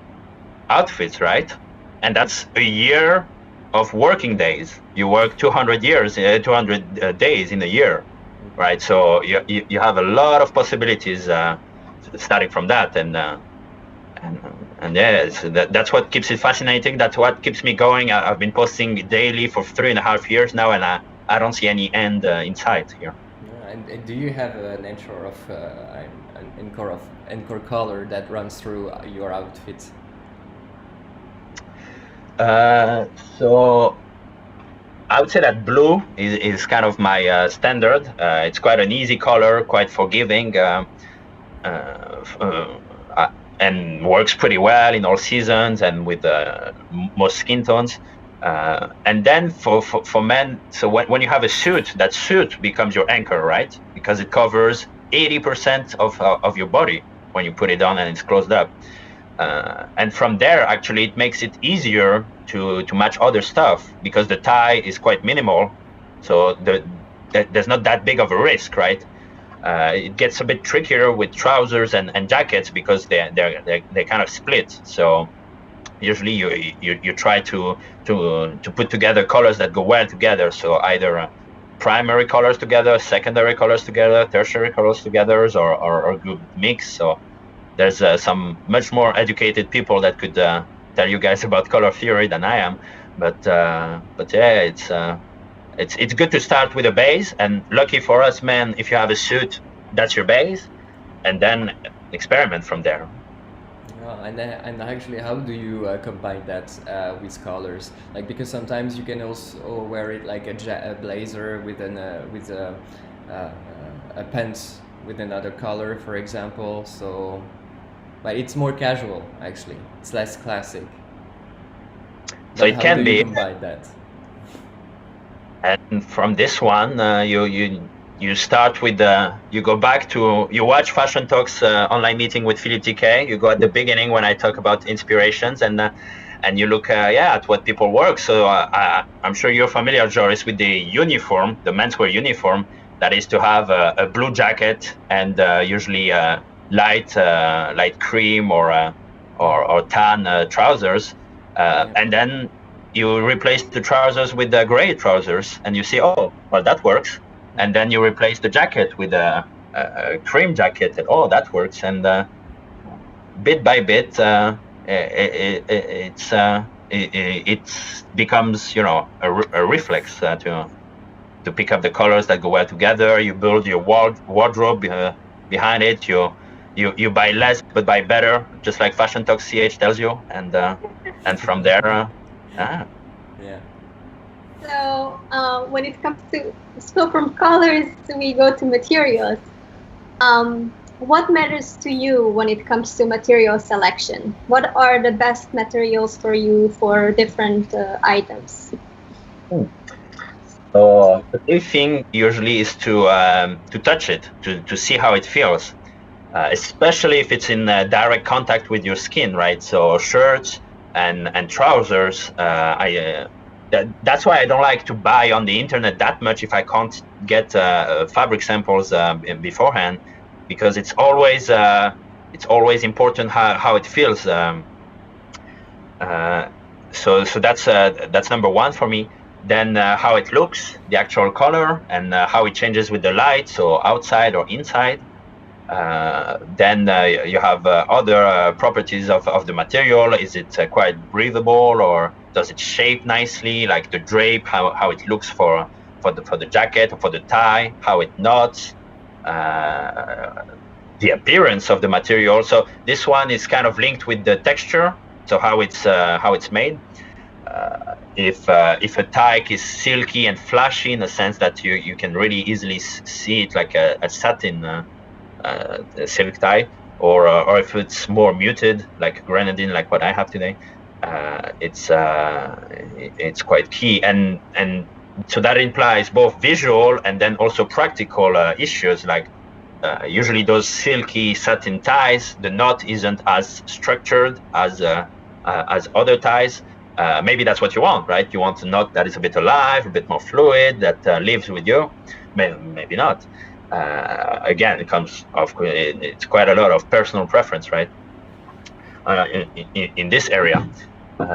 outfits, right? And that's a year of working days. You work 200 days in a year, right? So you have a lot of possibilities starting from that, and yeah, that's what keeps it fascinating. That's what keeps me going. I've been posting daily for 3.5 years now, and I don't see any end in sight here. And do you have an anchor color that runs through your outfit? So I would say that blue is kind of my standard. It's quite an easy color, quite forgiving, and works pretty well in all seasons and with most skin tones. And then for men, so when you have a suit, that suit becomes your anchor, right? Because it covers 80% of your body when you put it on and it's closed up. And from there, actually, it makes it easier to match other stuff because the tie is quite minimal. So there's not that big of a risk, right? It gets a bit trickier with trousers and jackets because they kind of split. So usually you try to put together colors that go well together. So either primary colors together, secondary colors together, tertiary colors together, or a good mix. So there's some much more educated people that could tell you guys about color theory than I am. But yeah, it's good to start with a base, and lucky for us men, if you have a suit, that's your base, and then experiment from there. And actually, how do you combine that with colors? Like, because sometimes you can also wear it like a blazer with a pants with another color, for example. So, but it's more casual actually. It's less classic. So it can be. Combine that? And from this one, you start with you go back to, you watch Fashion Talks online meeting with Philippe.Tk. You go at the beginning when I talk about inspirations, and you look at what people work. So I'm sure you're familiar, Joris, with the uniform, the menswear uniform, that is to have a blue jacket and usually light cream or tan trousers, and then you replace the trousers with the gray trousers, and you see, oh, well, that works. And then you replace the jacket with a cream jacket, and oh, that works. And bit by bit, it becomes, you know, a reflex to pick up the colors that go well together. You build your wardrobe behind it. You buy less but buy better, just like Fashion Talk CH tells you, and from there. Yeah. So when it comes to, so from colors we go to materials. What matters to you when it comes to material selection? What are the best materials for you for different items? So the big thing usually is to touch it, to see how it feels, especially if it's in direct contact with your skin, right? So shirts and trousers, that's why I don't like to buy on the internet that much if I can't get fabric samples beforehand, because it's always important how it feels. So that's number one for me. Then how it looks, the actual color, and how it changes with the light, so outside or inside. Then you have other properties of the material. Is it quite breathable, or does it shape nicely, like the drape, how it looks for the jacket or for the tie, how it knots, the appearance of the material. So this one is kind of linked with the texture, so how it's made. If a tie is silky and flashy in the sense that you can really easily see it like a satin silk tie, or if it's more muted like grenadine, like what I have today, it's quite key, and so that implies both visual and then also practical issues, like usually those silky satin ties, the knot isn't as structured as other ties. Maybe that's what you want, right? You want a knot that is a bit alive, a bit more fluid, that lives with you. Maybe not. Again, it's quite a lot of personal preference, right? In this area.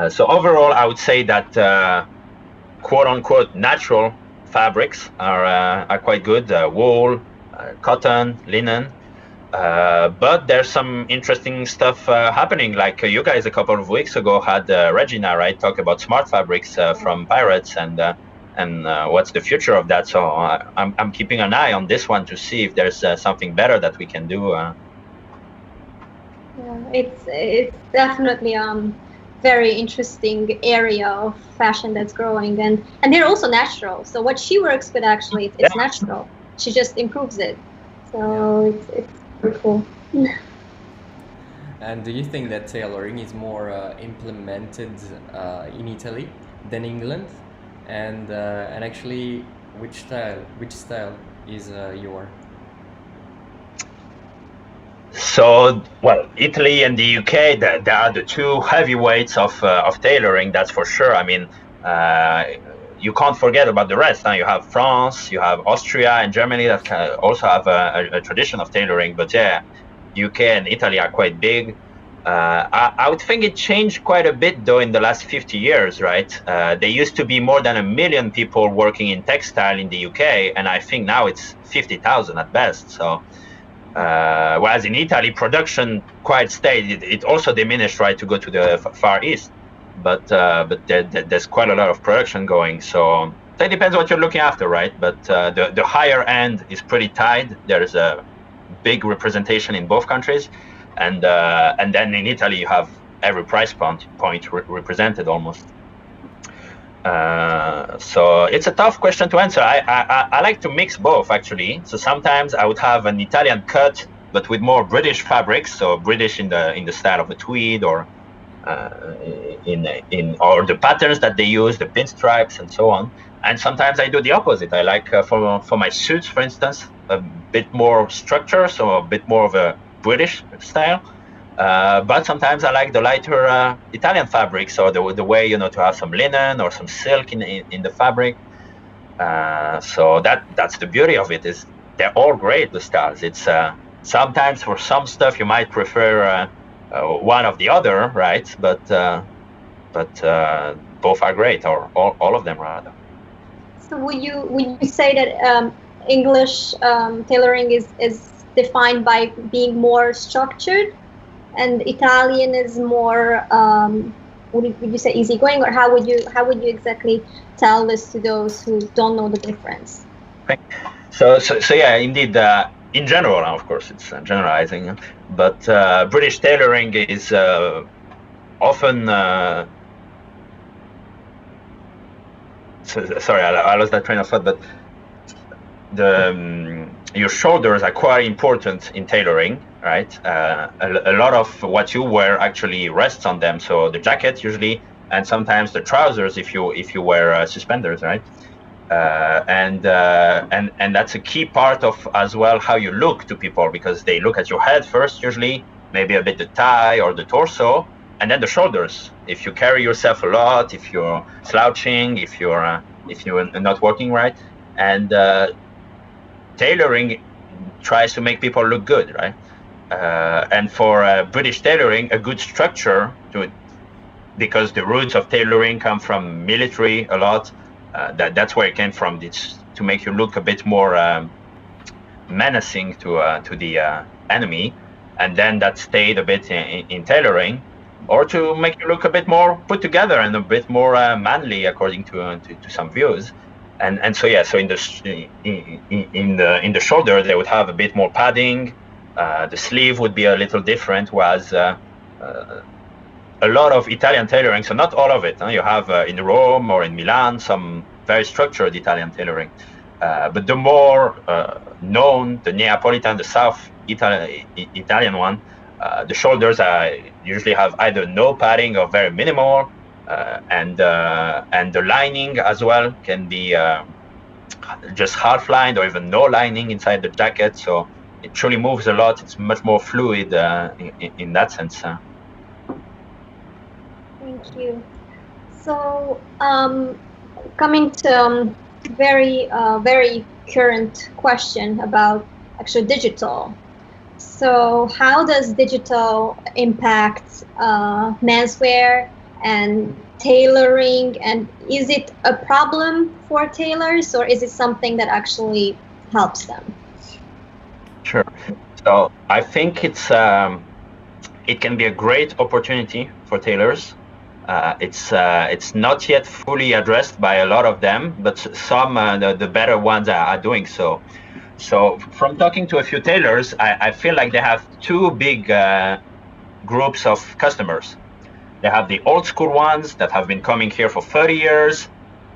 So overall, I would say that quote-unquote natural fabrics are quite good. Wool, cotton, linen. But there's some interesting stuff happening. Like you guys a couple of weeks ago had Regina, right, talk about smart fabrics from Pirates, and what's the future of that. So I'm keeping an eye on this one to see if there's something better that we can do. Yeah, it's definitely very interesting area of fashion that's growing, and they're also natural. So what she works with, actually, it's natural. She just improves it. So it's pretty cool. And do you think that tailoring is more implemented in Italy than England? And actually, which style is your? So, well, Italy and the UK, they are the two heavyweights of tailoring, that's for sure. I mean, you can't forget about the rest. Now you have France, you have Austria and Germany that also have a tradition of tailoring. But yeah, UK and Italy are quite big. I would think it changed quite a bit though in the last 50 years, right? There used to be more than 1 million people working in textile in the UK, and I think now it's 50,000 at best. So, whereas in Italy, production quite stayed. It also diminished, right, to go to the Far East. But there's quite a lot of production going. So it depends what you're looking after, right? But the higher end is pretty tied. There's a big representation in both countries. And then in Italy, you have every price point represented almost. So it's a tough question to answer. I like to mix both, actually. So sometimes I would have an Italian cut, but with more British fabrics. So British in the style of a tweed, or or the patterns that they use, the pinstripes and so on. And sometimes I do the opposite. I like for my suits, for instance, a bit more structure, so a bit more of a British style. But sometimes I like the lighter Italian fabrics, or the way, to have some linen or some silk in the fabric. So that's the beauty of it, is they're all great, the styles. It's sometimes for some stuff you might prefer one of the other, right? But both are great, or all of them rather. So would you say that English tailoring is defined by being more structured, and Italian is more would you say easygoing, or how would you exactly tell this to those who don't know the difference? So yeah, indeed. In general, of course, it's generalizing, but British tailoring is often. Sorry, I lost that train of thought. But your shoulders are quite important in tailoring, right? A lot of what you wear actually rests on them. So the jacket usually, and sometimes the trousers if you wear suspenders, right? And that's a key part of as well how you look to people, because they look at your head first usually, maybe a bit the tie or the torso, and then the shoulders. If you carry yourself a lot, if you're slouching, if you're not working right, and tailoring tries to make people look good, right? And for British tailoring, a good structure to it, because the roots of tailoring come from military a lot. That's where it came from. It's to make you look a bit more menacing to enemy, and then that stayed a bit in tailoring, or to make you look a bit more put together and a bit more manly according to some views. And so yeah, so in the shoulder they would have a bit more padding. The sleeve would be a little different, whereas a lot of Italian tailoring, so not all of it. You have in Rome or in Milan some very structured Italian tailoring, but the more known, the Neapolitan, the South Italian one, the shoulders usually have either no padding or very minimal, and the lining as well can be just half lined or even no lining inside the jacket. So it truly moves a lot. It's much more fluid in that sense. Thank you. So coming to very current question about actual digital. So how does digital impact menswear and tailoring, and is it a problem for tailors, or is it something that actually helps them? Sure. So I think it can be a great opportunity for tailors. It's not yet fully addressed by a lot of them, but some the better ones are doing so. So from talking to a few tailors, I feel like they have two big groups of customers. They have the old school ones that have been coming here for 30 years.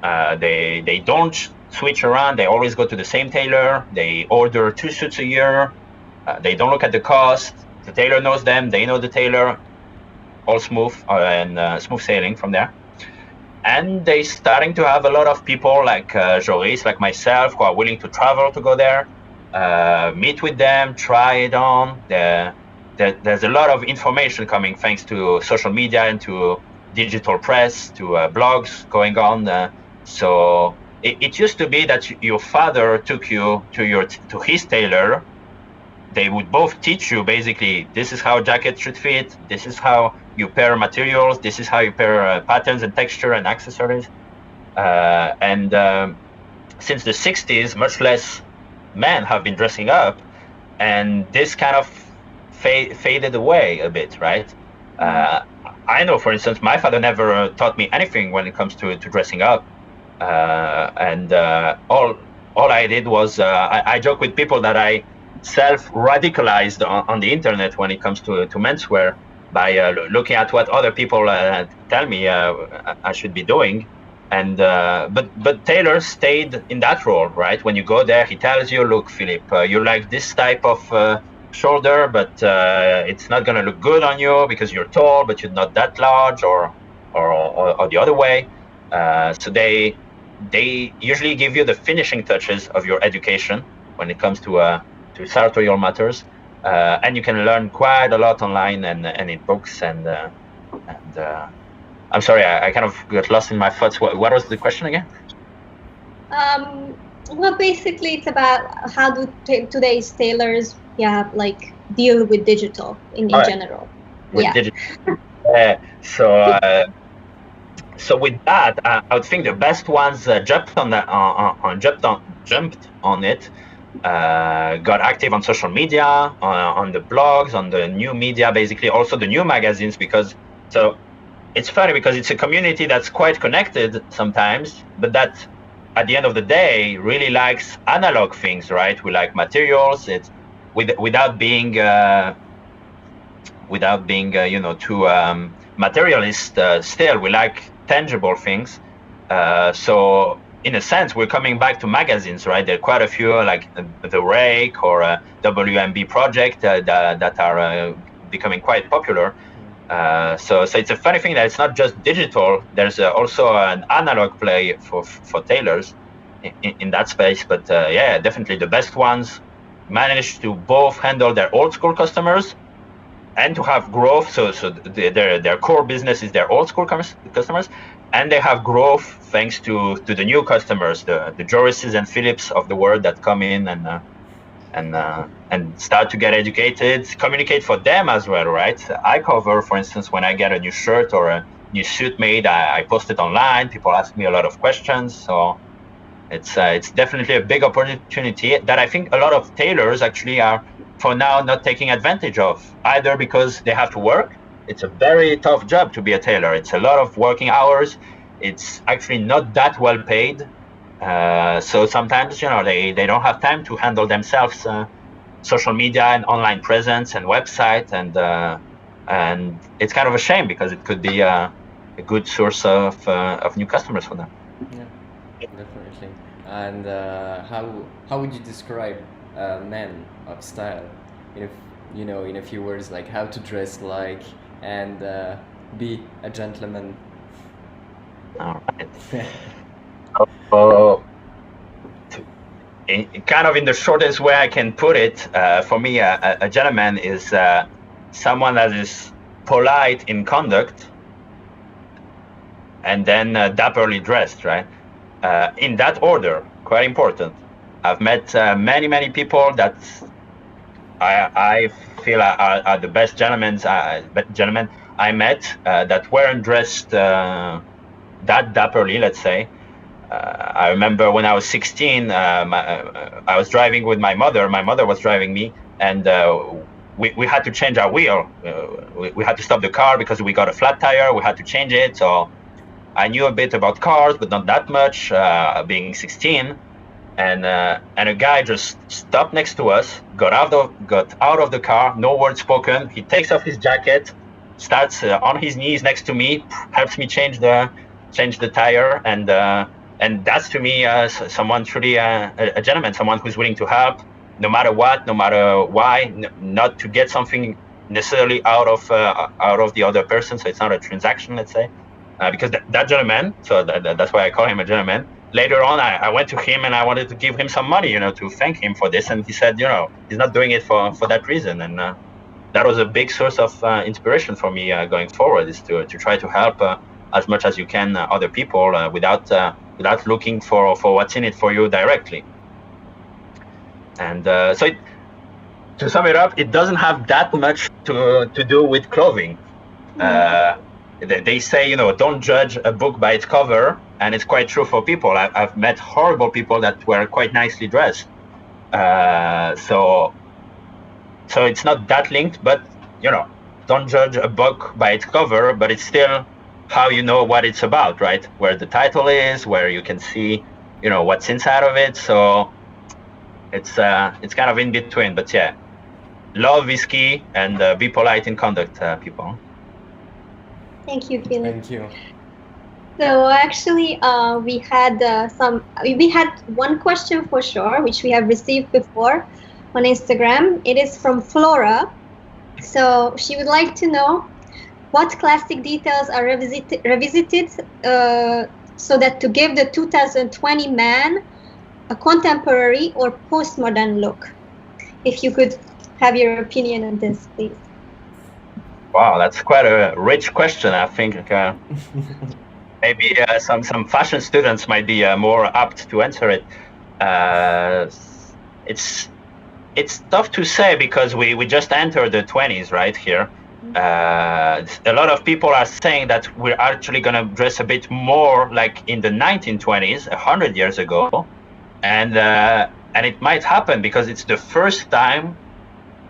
They don't switch around. They always go to the same tailor. They order 2 suits a year. They don't look at the cost. The tailor knows them. They know the tailor. All smooth and smooth sailing from there. And they starting to have a lot of people like Joris, like myself, who are willing to travel to go there, meet with them, try it on. There's a lot of information coming thanks to social media and to digital press, to blogs going on. So it used to be that your father took you to his tailor. They would both teach you basically, this is how a jacket should fit, this is how you pair materials, this is how you pair patterns and texture and accessories. And since the 60s, much less men have been dressing up, and this kind of faded away a bit, right? I know, for instance, my father never taught me anything when it comes to dressing up. And all I did was, I joke with people that I self-radicalized on the internet when it comes to menswear by looking at what other people tell me I should be doing. And but tailor stayed in that role, right? When you go there, he tells you, look, Philippe, you like this type of shoulder, but it's not going to look good on you because you're tall, but you're not that large, or the other way. So they usually give you the finishing touches of your education when it comes to sartorial matters, and you can learn quite a lot online and in books. And I'm sorry, I kind of got lost in my thoughts. What was the question again? Well, basically, it's about how do today's tailors, like deal with digital in general. Digital. So with that, I would think the best ones jumped on it. Got active on social media, on the blogs, on the new media, basically also the new magazines, because so it's funny because it's a community that's quite connected sometimes, but that at the end of the day really likes analog things, right? We like materials. It's without being too materialist. Still, we like tangible things. So in a sense, we're coming back to magazines, right? There are quite a few, like The Rake or WMB Project, that are becoming quite popular. So it's a funny thing that it's not just digital. There's also an analog play for tailors in that space. But yeah, definitely the best ones manage to both handle their old school customers and to have growth. So their core business is their old school customers, and they have growth thanks to the new customers, the Jorises and Philips of the world that come in and start to get educated, communicate for them as well, right? I cover, for instance, when I get a new shirt or a new suit made, I post it online. People ask me a lot of questions, so it's definitely a big opportunity that I think a lot of tailors actually are for now not taking advantage of, either because they have to work. It's a very tough job to be a tailor. It's a lot of working hours. It's actually not that well paid. So sometimes, they don't have time to handle themselves social media and online presence and website, and it's kind of a shame because it could be a good source of new customers for them. Yeah, definitely. And how would you describe men of style in a few words, like how to dress like and be a gentleman? All right. So, kind of in the shortest way I can put it, for me, a gentleman is someone that is polite in conduct and then dapperly dressed, right? In that order, quite important. I've met many people that I feel are the best gentlemen I met that weren't dressed that dapperly, let's say. I remember when I was 16, I was driving with my mother. My mother was driving me, and we had to change our wheel. We had to stop the car because we got a flat tire. We had to change it. So I knew a bit about cars, but not that much, being 16. And a guy just stopped next to us, got out of the car, no word spoken. He takes off his jacket, starts on his knees next to me, helps me change the tire, and that's to me someone truly a gentleman, someone who's willing to help, no matter what, no matter why, not to get something necessarily out of the other person. So it's not a transaction, let's say, because that gentleman. So that's why I call him a gentleman. Later on, I went to him and I wanted to give him some money, to thank him for this, and he said, he's not doing it for that reason, and that was a big source of inspiration for me going forward, is to try to help as much as you can other people without looking for what's in it for you directly. And to sum it up, it doesn't have that much to do with clothing. They say, don't judge a book by its cover, and it's quite true for people. I've met horrible people that were quite nicely dressed. So it's not that linked, but don't judge a book by its cover, but it's still how you know what it's about, right? Where the title is, where you can see, what's inside of it. So it's kind of in between, but yeah, love is key, and be polite in conduct, people. Thank you, Philip. Thank you. So actually, we had one question for sure, which we have received before on Instagram. It is from Flora. So she would like to know what classic details are revisited so that to give the 2020 man a contemporary or postmodern look. If you could have your opinion on this, please. Wow, that's quite a rich question. I think maybe some fashion students might be more apt to answer it. It's tough to say because we just entered the 20s right here. A lot of people are saying that we're actually going to dress a bit more like in the 1920s, 100 years ago, and it might happen because it's the first time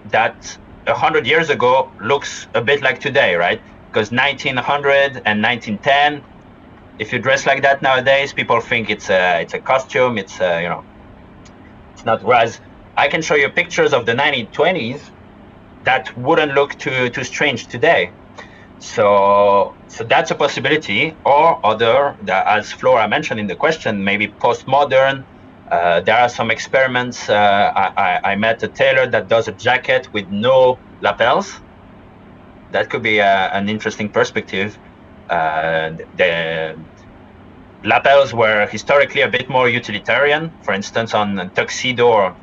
that 100 years ago looks a bit like today, right? Because 1900 and 1910, if you dress like that nowadays, people think it's a costume. It's it's not. Whereas I can show you pictures of the 1920s that wouldn't look too strange today. So that's a possibility. Or other, as Flora mentioned in the question, maybe postmodern. There are some experiments. I met a tailor that does a jacket with no lapels. That could be an interesting perspective. The lapels were historically a bit more utilitarian. For instance, on tuxedo or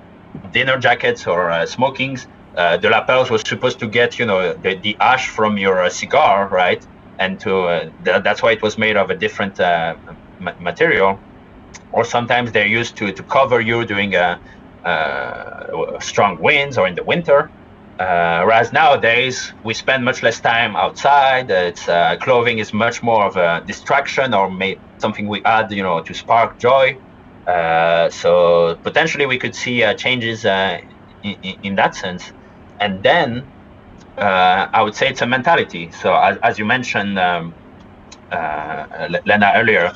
dinner jackets or smokings, the lapels were supposed to get, the ash from your cigar, right? And that's why it was made of a different material. Or sometimes they're used to cover you during strong winds or in the winter. Whereas nowadays we spend much less time outside. Clothing is much more of a distraction or something we add, to spark joy. So potentially we could see changes in that sense. And then I would say it's a mentality. So as you mentioned, Lena, earlier,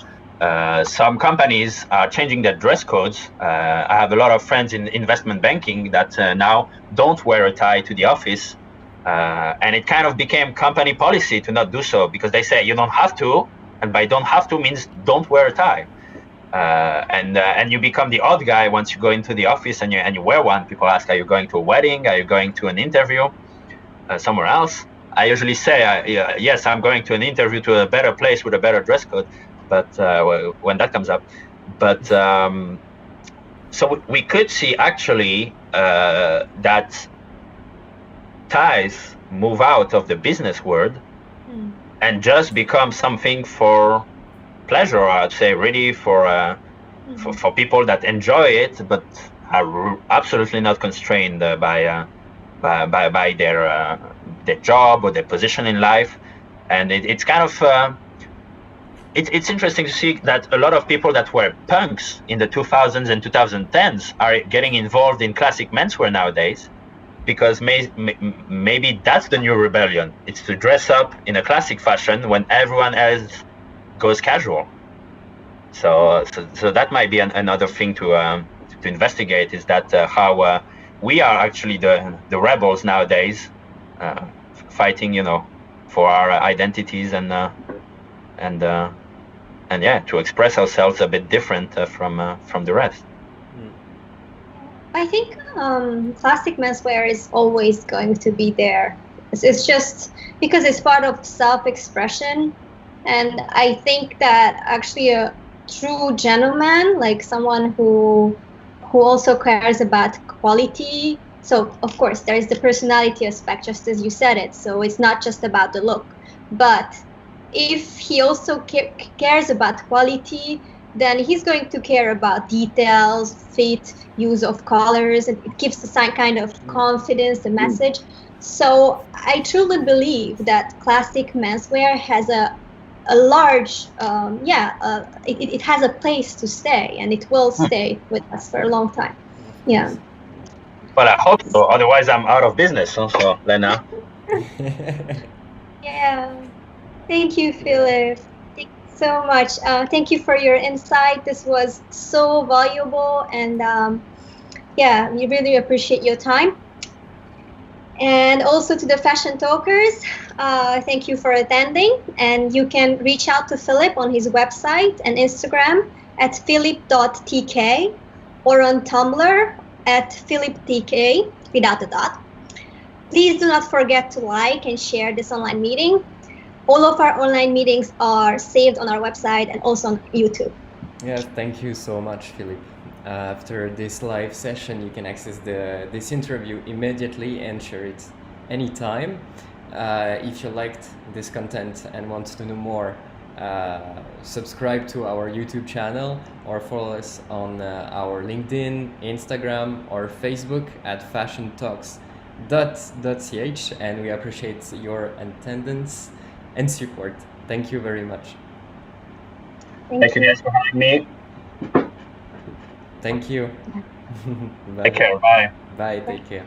some companies are changing their dress codes. I have a lot of friends in investment banking that now don't wear a tie to the office. And it kind of became company policy to not do so, because they say you don't have to, and by don't have to means don't wear a tie. And you become the odd guy once you go into the office and you wear one. People ask, are you going to a wedding? Are you going to an interview somewhere else? I usually say, yes, I'm going to an interview to a better place with a better dress code, but when that comes up. But so we could see actually that ties move out of the business world and just become something for pleasure, I'd say, really for people that enjoy it, but are absolutely not constrained by their job or their position in life. And it's kind of it's interesting to see that a lot of people that were punks in the 2000s and 2010s are getting involved in classic menswear nowadays, because maybe that's the new rebellion. It's to dress up in a classic fashion when everyone else goes casual. So that might be another thing to investigate, is that how we are actually the rebels nowadays, fighting, for our identities and yeah, to express ourselves a bit different from the rest. I think classic menswear is always going to be there. It's just because it's part of self-expression, and I think that actually a true gentleman, like someone who also cares about quality. So of course there's the personality aspect, just as you said it. So it's not just about the look, but if he also cares about quality, then he's going to care about details, fit, use of colors, and it gives the kind of confidence, the message. So I truly believe that classic menswear has a large, it has a place to stay, and it will stay with us for a long time. Yeah. Well, I hope so. Otherwise, I'm out of business. Also, Lena. Yeah. Thank you, Philip. Thank you so much. Thank you for your insight. This was so valuable, and yeah, we really appreciate your time. And also to the fashion talkers, thank you for attending. And you can reach out to Philip on his website and Instagram at Philippe.Tk, or on Tumblr at Philippe.Tk without a dot. Please do not forget to like and share this online meeting. All of our online meetings are saved on our website and also on YouTube. Yes, thank you so much, Philippe. After this live session, you can access this interview immediately and share it anytime. If you liked this content and want to know more, subscribe to our YouTube channel or follow us on our LinkedIn, Instagram, or Facebook at fashiontalks.ch, and we appreciate your attendance and support. Thank you very much. Thank you guys for having me. Thank you. Take care. Bye. Bye. Take care.